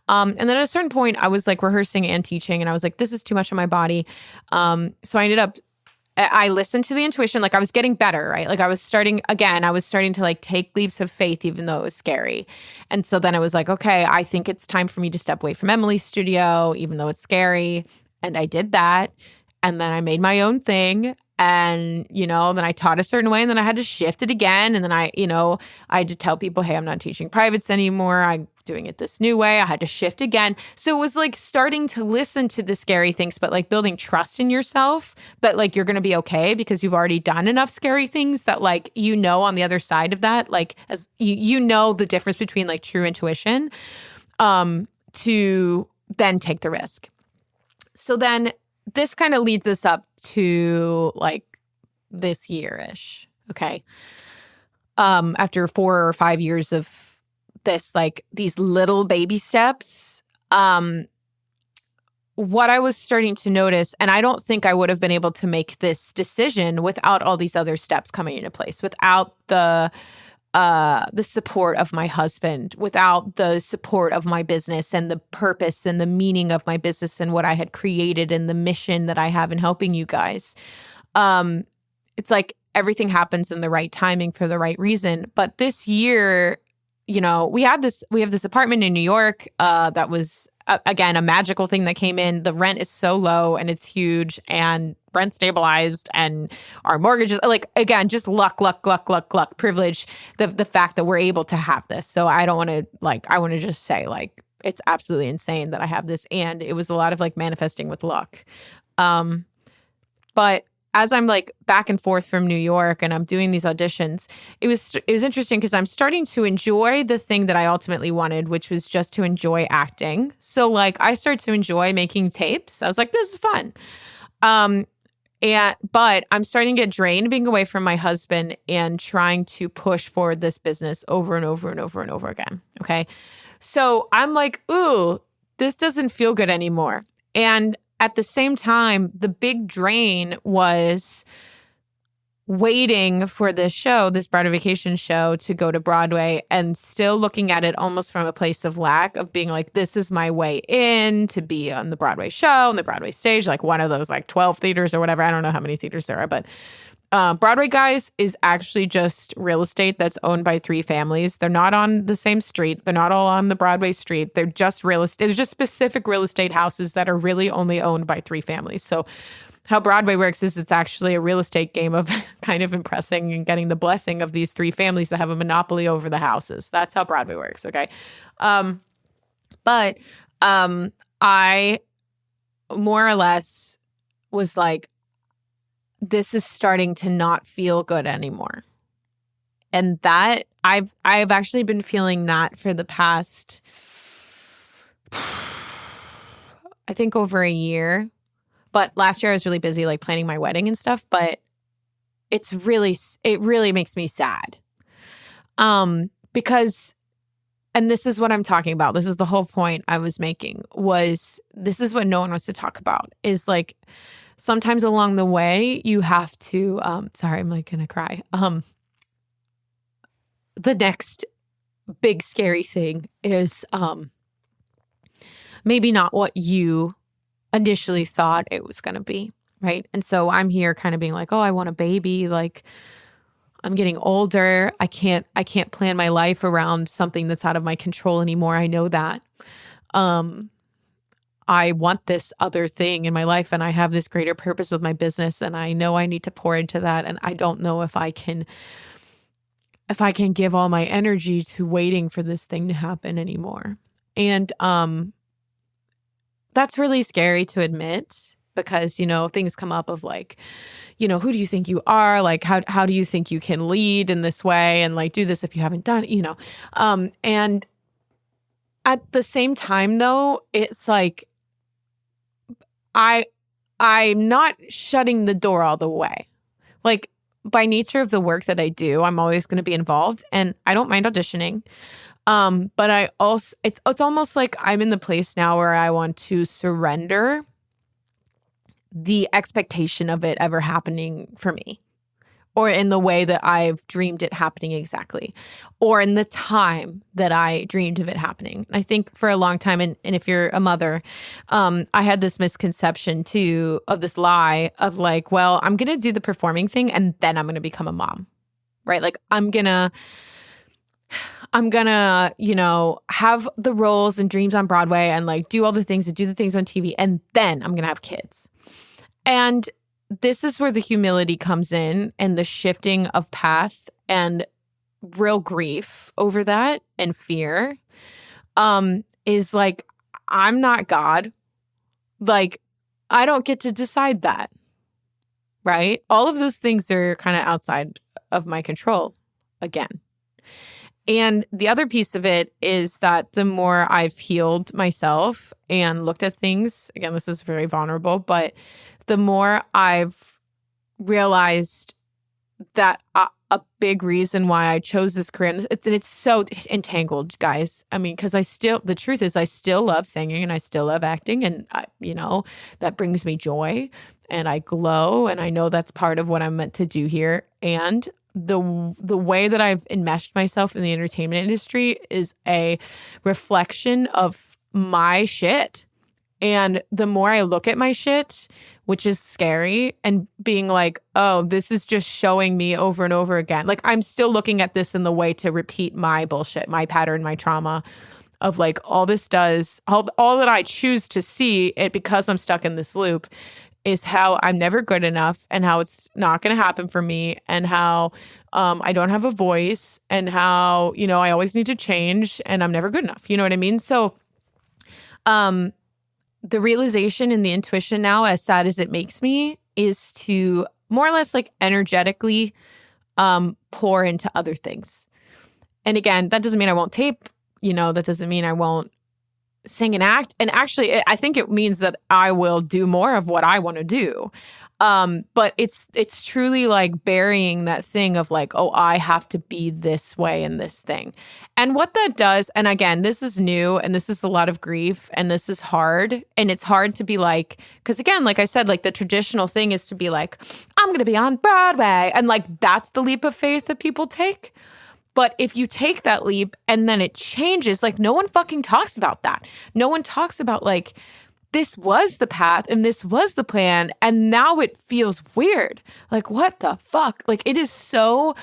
And then at a certain point, I was like rehearsing and teaching, and I was like, this is too much on my body. So I ended up, I listened to the intuition, like I was getting better, right? Like I was starting to like take leaps of faith, even though it was scary. And so then I was like, okay, I think it's time for me to step away from Emily's studio, even though it's scary. And I did that. And then I made my own thing. And, then I taught a certain way, and then I had to shift it again. And then I had to tell people, hey, I'm not teaching privates anymore. I'm doing it this new way. I had to shift again. So it was like starting to listen to the scary things, but like building trust in yourself that like you're going to be okay because you've already done enough scary things that like, on the other side of that, like as the difference between like true intuition, to then take the risk. So then this kind of leads us up to like this year-ish, okay? After 4 or 5 years of this, like these little baby steps, what I was starting to notice, and I don't think I would have been able to make this decision without all these other steps coming into place, without the support of my husband, without the support of my business and the purpose and the meaning of my business and what I had created and the mission that I have in helping you guys. It's like everything happens in the right timing for the right reason. But this year, we have this apartment in New York that was, again, a magical thing that came in. The rent is so low and it's huge and rent stabilized, and our mortgages, like, again, just luck, privilege, the fact that we're able to have this. So I don't want to I want to just say like, it's absolutely insane that I have this. And it was a lot of like manifesting with luck. But as I'm like back and forth from New York and I'm doing these auditions, it was interesting because I'm starting to enjoy the thing that I ultimately wanted, which was just to enjoy acting. So like I started to enjoy making tapes. I was like, this is fun. But I'm starting to get drained being away from my husband and trying to push forward this business over and over and over and over again. Okay. So I'm like, ooh, this doesn't feel good anymore. And at the same time, the big drain was waiting for this show, this Broadway Vacation show, to go to Broadway, and still looking at it almost from a place of lack, of being like, this is my way in to be on the Broadway show, on the Broadway stage, like one of those like 12 theaters or whatever. I don't know how many theaters there are, but Broadway, guys, is actually just real estate that's owned by 3 families. They're not on the same street. They're not all on the Broadway street. They're just real estate. There's just specific real estate houses that are really only owned by 3 families. So how Broadway works is it's actually a real estate game of kind of impressing and getting the blessing of these 3 families that have a monopoly over the houses. That's how Broadway works, okay? But I more or less was like, this is starting to not feel good anymore. And that I've actually been feeling that for the past, I think, over a year. But last year I was really busy like planning my wedding and stuff, but it really makes me sad. Because, and this is what I'm talking about, this is the whole point I was making, was this is what no one wants to talk about, is like, sometimes along the way, you have to, sorry, I'm like going to cry. The next big scary thing is maybe not what you initially thought it was going to be, right? And so I'm here kind of being like, oh, I want a baby. Like, I'm getting older. I can't plan my life around something that's out of my control anymore. I know that. I want this other thing in my life and I have this greater purpose with my business and I know I need to pour into that. And I don't know if I can give all my energy to waiting for this thing to happen anymore. And that's really scary to admit because, things come up of like, who do you think you are? Like, how do you think you can lead in this way and like do this if you haven't done it, and at the same time though, it's like, I'm not shutting the door all the way. Like by nature of the work that I do, I'm always going to be involved and I don't mind auditioning. But I also, it's almost like I'm in the place now where I want to surrender the expectation of it ever happening for me or in the way that I've dreamed it happening exactly or in the time that I dreamed of it happening. I think for a long time, and if you're a mother, I had this misconception too of this lie of like, well, I'm going to do the performing thing and then I'm going to become a mom, right? Like I'm going to, have the roles and dreams on Broadway and like do all the things and do the things on TV. And then I'm going to have kids. And this is where the humility comes in and the shifting of path and real grief over that and fear is like, I'm not God. Like, I don't get to decide that. Right? All of those things are kind of outside of my control again. And the other piece of it is that the more I've healed myself and looked at things, again, this is very vulnerable, but the more I've realized that a big reason why I chose this career, and it's so entangled, guys. I mean, because the truth is I still love singing and I still love acting and, that brings me joy and I glow and I know that's part of what I'm meant to do here. And the way that I've enmeshed myself in the entertainment industry is a reflection of my shit. And the more I look at my shit, which is scary, and being like, oh, this is just showing me over and over again. Like I'm still looking at this in the way to repeat my bullshit, my pattern, my trauma of like all this does, all that I choose to see it because I'm stuck in this loop is how I'm never good enough and how it's not going to happen for me and how I don't have a voice and how, I always need to change and I'm never good enough. You know what I mean? So the realization and the intuition now, as sad as it makes me, is to more or less like energetically pour into other things. And again, that doesn't mean I won't tape, that doesn't mean I won't sing and act. And actually, I think it means that I will do more of what I want to do. But it's truly like burying that thing of like, oh, I have to be this way in this thing. And what that does, and again, this is new and this is a lot of grief and this is hard. And it's hard to be like, because again, like I said, like the traditional thing is to be like, I'm going to be on Broadway. And like, that's the leap of faith that people take. But if you take that leap and then it changes, like no one fucking talks about that. No one talks about like, this was the path and this was the plan and now it feels weird. Like what the fuck? Like it is so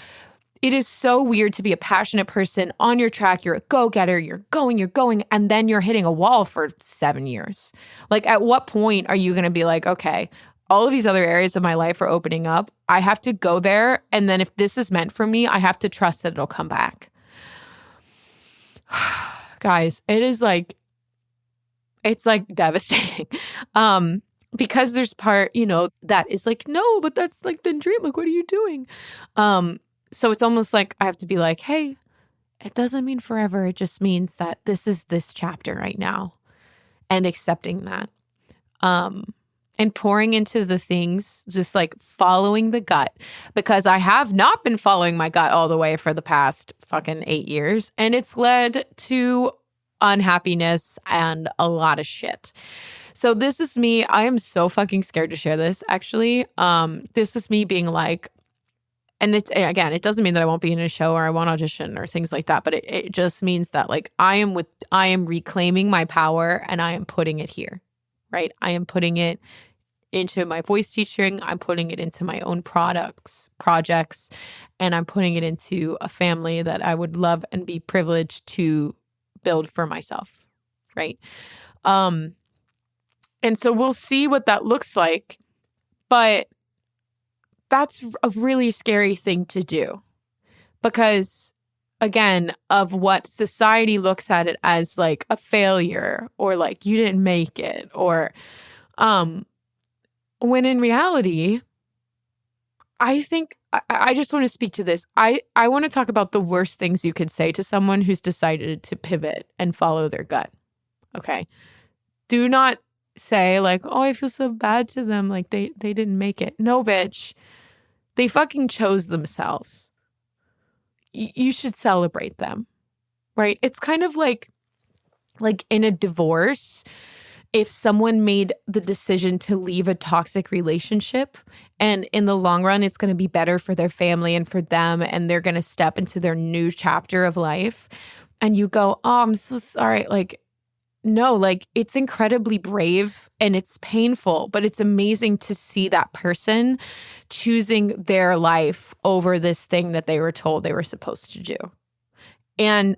weird to be a passionate person on your track. You're a go-getter, you're going, and then you're hitting a wall for 7 years. Like at what point are you going to be like, okay, all of these other areas of my life are opening up. I have to go there. And then if this is meant for me, I have to trust that it'll come back. Guys, it's like devastating. Because there's part, that is like, no, but that's like the dream. Like, what are you doing? So it's almost like I have to be like, hey, it doesn't mean forever. It just means that this is this chapter right now and accepting that. And pouring into the things, just like following the gut, because I have not been following my gut all the way for the past fucking 8 years. And it's led to unhappiness and a lot of shit. So this is me. I am so fucking scared to share this, actually. This is me being like, and it doesn't mean that I won't be in a show or I won't audition or things like that, but it just means that like I am reclaiming my power and I am putting it here, right? I am putting it into my voice teaching. I'm putting it into my own projects, and I'm putting it into a family that I would love and be privileged to build for myself, right? And so we'll see what that looks like. But that's a really scary thing to do because, again, of what society looks at it as like a failure or like you didn't make it or when in reality, I think I just want to speak to this. I want to talk about the worst things you could say to someone who's decided to pivot and follow their gut. Okay. Do not say like, oh, I feel so bad to them. Like they didn't make it. No, bitch. They fucking chose themselves. You should celebrate them, right? It's kind of like in a divorce, if someone made the decision to leave a toxic relationship and in the long run, it's going to be better for their family and for them, and they're going to step into their new chapter of life. And you go, oh, I'm so sorry. Like, no, like it's incredibly brave and it's painful, but it's amazing to see that person choosing their life over this thing that they were told they were supposed to do. And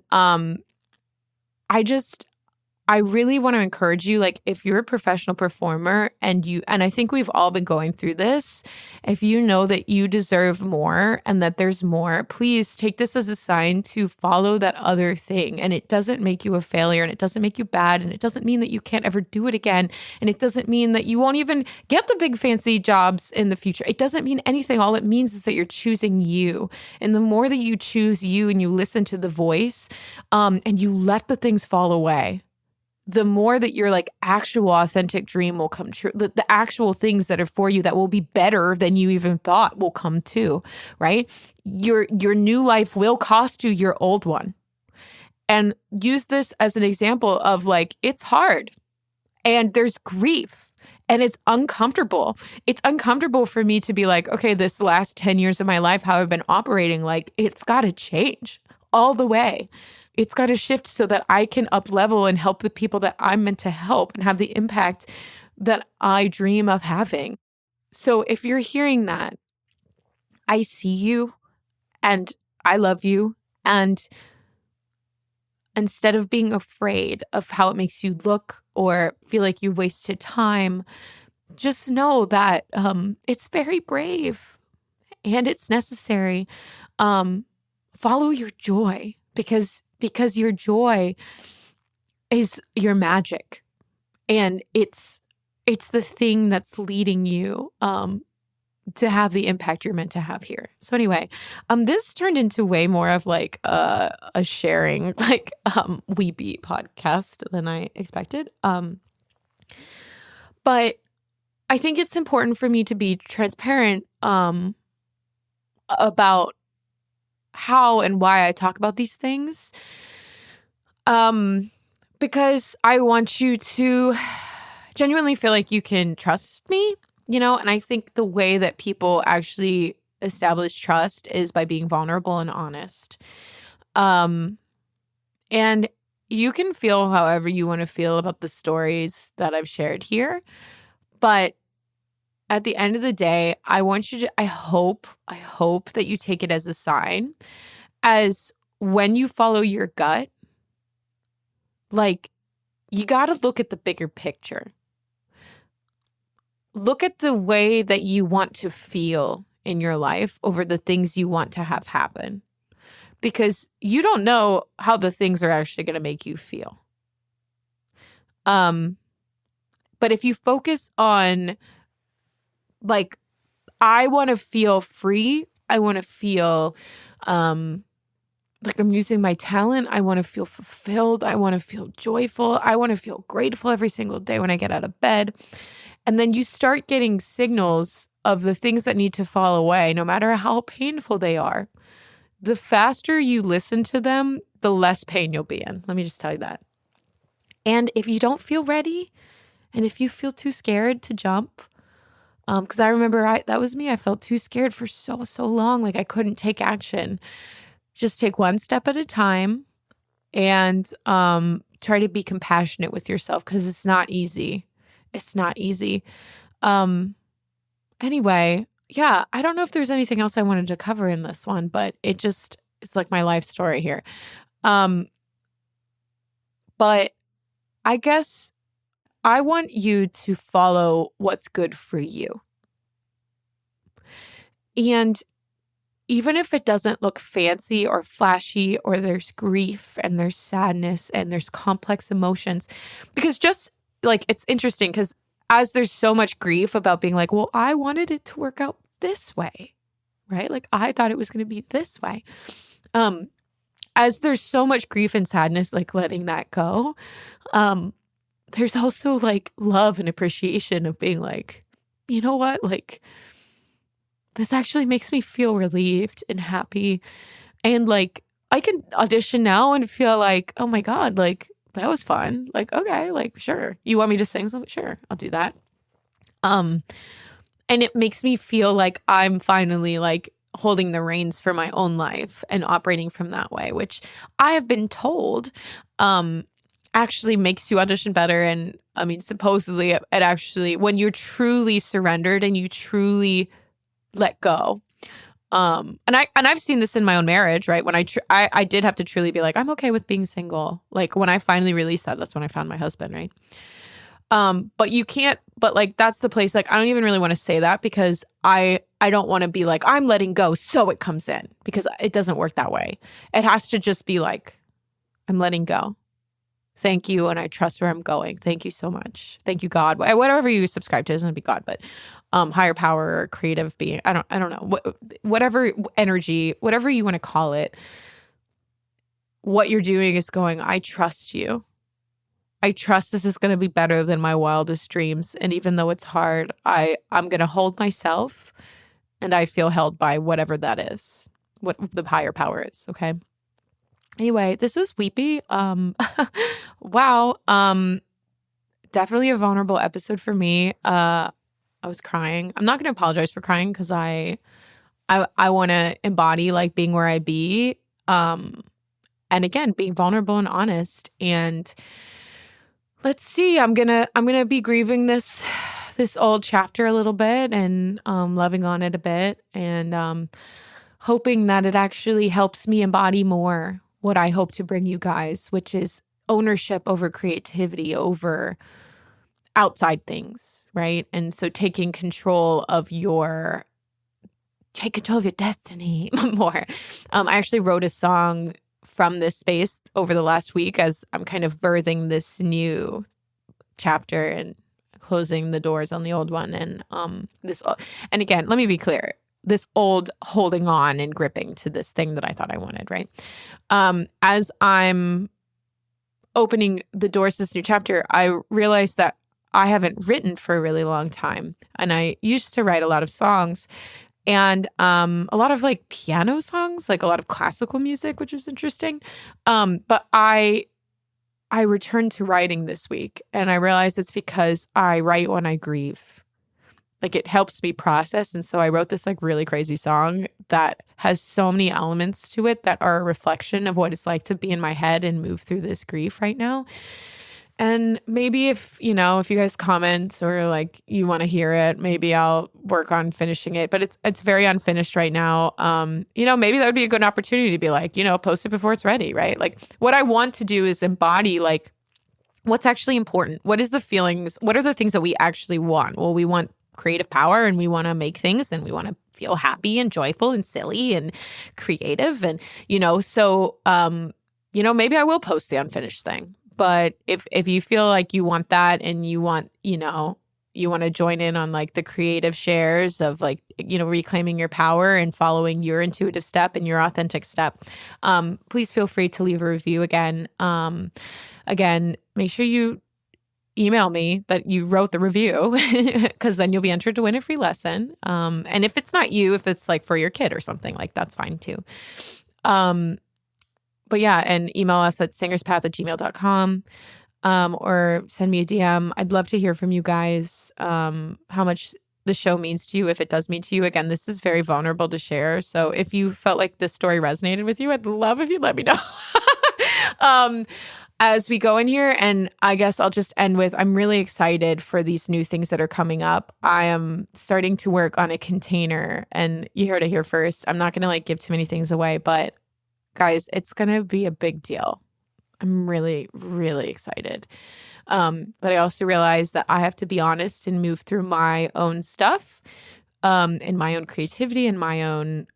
I really want to encourage you, like if you're a professional performer and I think we've all been going through this, if you know that you deserve more and that there's more, please take this as a sign to follow that other thing. And it doesn't make you a failure and it doesn't make you bad and it doesn't mean that you can't ever do it again. And it doesn't mean that you won't even get the big fancy jobs in the future. It doesn't mean anything. All it means is that you're choosing you. And the more that you choose you and you listen to the voice and you let the things fall away, the more that your like actual authentic dream will come true. The actual things that are for you that will be better than you even thought will come too, right? Your new life will cost you your old one. And use this as an example of like, it's hard and there's grief and it's uncomfortable. It's uncomfortable for me to be like, okay, this last 10 years of my life, how I've been operating, like it's got to change all the way. It's got to shift so that I can up level and help the people that I'm meant to help and have the impact that I dream of having. So if you're hearing that, I see you and I love you. And instead of being afraid of how it makes you look or feel like you've wasted time, just know that it's very brave and it's necessary. Follow your joy because your joy is your magic and it's the thing that's leading you to have the impact you're meant to have here. So anyway, this turned into way more of like a sharing like weepy podcast than I expected. But I think it's important for me to be transparent about how and why I talk about these things. Because I want you to genuinely feel like you can trust me, and I think the way that people actually establish trust is by being vulnerable and honest. And you can feel however you want to feel about the stories that I've shared here, but at the end of the day, I want you to, I hope that you take it as a sign, as when you follow your gut, like you got to look at the bigger picture. Look at the way that you want to feel in your life over the things you want to have happen, because you don't know how the things are actually going to make you feel. But if you focus on like, I want to feel free. I want to feel like I'm using my talent. I want to feel fulfilled. I want to feel joyful. I want to feel grateful every single day when I get out of bed. And then you start getting signals of the things that need to fall away, no matter how painful they are. The faster you listen to them, the less pain you'll be in. Let me just tell you that. And if you don't feel ready, and if you feel too scared to jump, because I remember that was me. I felt too scared for so long. Like I couldn't take action. Just take one step at a time and try to be compassionate with yourself, because it's not easy. It's not easy. Anyway, yeah, I don't know if there's anything else I wanted to cover in this one, but it's like my life story here. But I guess I want you to follow what's good for you. And even if it doesn't look fancy or flashy, or there's grief and there's sadness and there's complex emotions, because just like, it's interesting because as there's so much grief about being like, well, I wanted it to work out this way, right? Like I thought it was going to be this way. As there's so much grief and sadness, like letting that go, there's also like love and appreciation of being like, you know what? Like, this actually makes me feel relieved and happy. And like, I can audition now and feel like, oh my God, like that was fun. Like, okay, like, sure. You want me to sing something? Sure, I'll do that. And it makes me feel like I'm finally like holding the reins for my own life and operating from that way, which I have been told actually makes you audition better. And I mean, supposedly it actually, when you're truly surrendered and you truly let go. And I've seen this in my own marriage, right? When I did have to truly be like, I'm okay with being single. Like when I finally released that's when I found my husband, right? But you can't, but like, that's the place. Like, I don't even really want to say that because I don't want to be like, I'm letting go so it comes in, because it doesn't work that way. It has to just be like, I'm letting go. Thank you. And I trust where I'm going. Thank you so much. Thank you, God. Whatever you subscribe to, doesn't be God, but higher power or creative being. I don't know. Whatever energy, whatever you want to call it, what you're doing is going, I trust you. I trust this is going to be better than my wildest dreams. And even though it's hard, I'm going to hold myself, and I feel held by whatever that is, what the higher power is. Okay. Anyway, this was weepy. Wow. Definitely a vulnerable episode for me. I was crying. I'm not going to apologize for crying because I want to embody like being where I be. And again, being vulnerable and honest. And let's see, I'm gonna be grieving this old chapter a little bit and loving on it a bit, and hoping that it actually helps me embody more what I hope to bring you guys, which is ownership over creativity, over outside things, right? And so take control of your destiny more. I actually wrote a song from this space over the last week as I'm kind of birthing this new chapter and closing the doors on the old one. And and again, let me be clear, this old holding on and gripping to this thing that I thought I wanted, right? As I'm opening the doors to this new chapter, I realized that I haven't written for a really long time. And I used to write a lot of songs, and a lot of like piano songs, like a lot of classical music, which was interesting. But I returned to writing this week, and I realized it's because I write when I grieve. Like it helps me process. And so I wrote this like really crazy song that has so many elements to it that are a reflection of what it's like to be in my head and move through this grief right now. And maybe if you guys comment or like you want to hear it, maybe I'll work on finishing it. But it's very unfinished right now. Maybe that would be a good opportunity to be like, post it before it's ready, right? Like what I want to do is embody like what's actually important. What is the feelings? What are the things that we actually want? Well, we want creative power, and we want to make things, and we want to feel happy and joyful and silly and creative. And, so, maybe I will post the unfinished thing. But if you feel like you want that, and you want, you want to join in on like the creative shares of like, reclaiming your power and following your intuitive step and your authentic step, please feel free to leave a review again. Again, make sure you email me that you wrote the review, because then you'll be entered to win a free lesson. And if it's not you, if it's like for your kid or something, like that's fine too. But yeah, and email us at singerspath@gmail.com, or send me a DM. I'd love to hear from you guys, how much the show means to you, if it does mean to you. Again, this is very vulnerable to share. So if you felt like this story resonated with you, I'd love if you'd let me know. As we go in here, and I guess I'll just end with, I'm really excited for these new things that are coming up. I am starting to work on a container, and you heard it here first. I'm not going to like give too many things away, but guys, it's going to be a big deal. I'm really, really excited. But I also realized that I have to be honest and move through my own stuff, and my own creativity and my own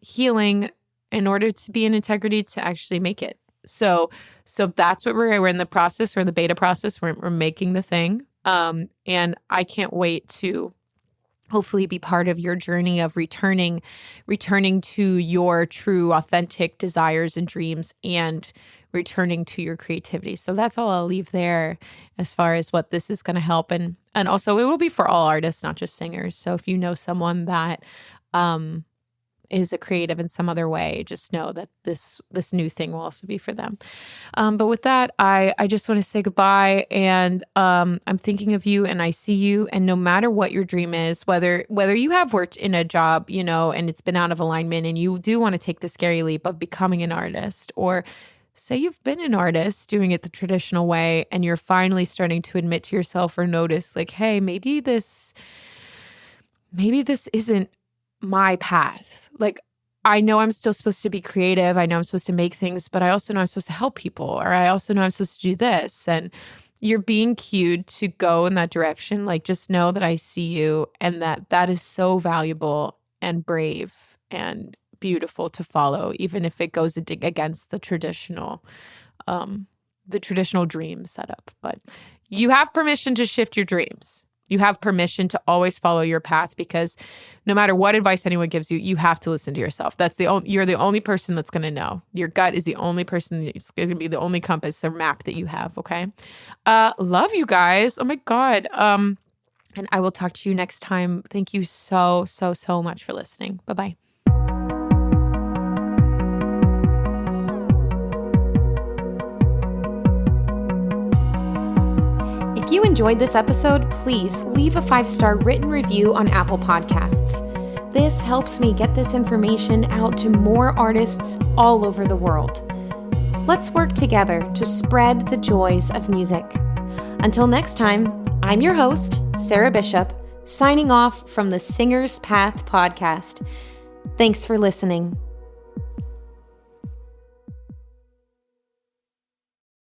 healing in order to be in integrity to actually make it. So that's what we're in the process. We're in the beta process. We're making the thing. And I can't wait to hopefully be part of your journey of returning to your true, authentic desires and dreams, and returning to your creativity. So that's all I'll leave there as far as what this is going to help. And also it will be for all artists, not just singers. So if you know someone that is a creative in some other way, just know that this new thing will also be for them. But with that, I just want to say goodbye. And I'm thinking of you, and I see you. And no matter what your dream is, whether you have worked in a job, and it's been out of alignment, and you do want to take the scary leap of becoming an artist, or say you've been an artist doing it the traditional way, and you're finally starting to admit to yourself or notice, like, hey, maybe this isn't my path. Like, I know I'm still supposed to be creative. I know I'm supposed to make things, but I also know I'm supposed to help people, or I also know I'm supposed to do this. And you're being cued to go in that direction. Like, just know that I see you, and that is so valuable and brave and beautiful to follow, even if it goes against the traditional dream setup. But you have permission to shift your dreams. You have permission to always follow your path, because no matter what advice anyone gives you, you have to listen to yourself. You're the only person that's going to know. Your gut is the only person that's going to be the only compass or map that you have. Okay. Love you guys. Oh my God. And I will talk to you next time. Thank you so, so, so much for listening. Bye-bye. If you enjoyed this episode, please leave a 5-star written review on Apple Podcasts. This helps me get this information out to more artists all over the world. Let's work together to spread the joys of music. Until next time, I'm your host, Sarah Bishop, signing off from the Singer's Path podcast. Thanks for listening.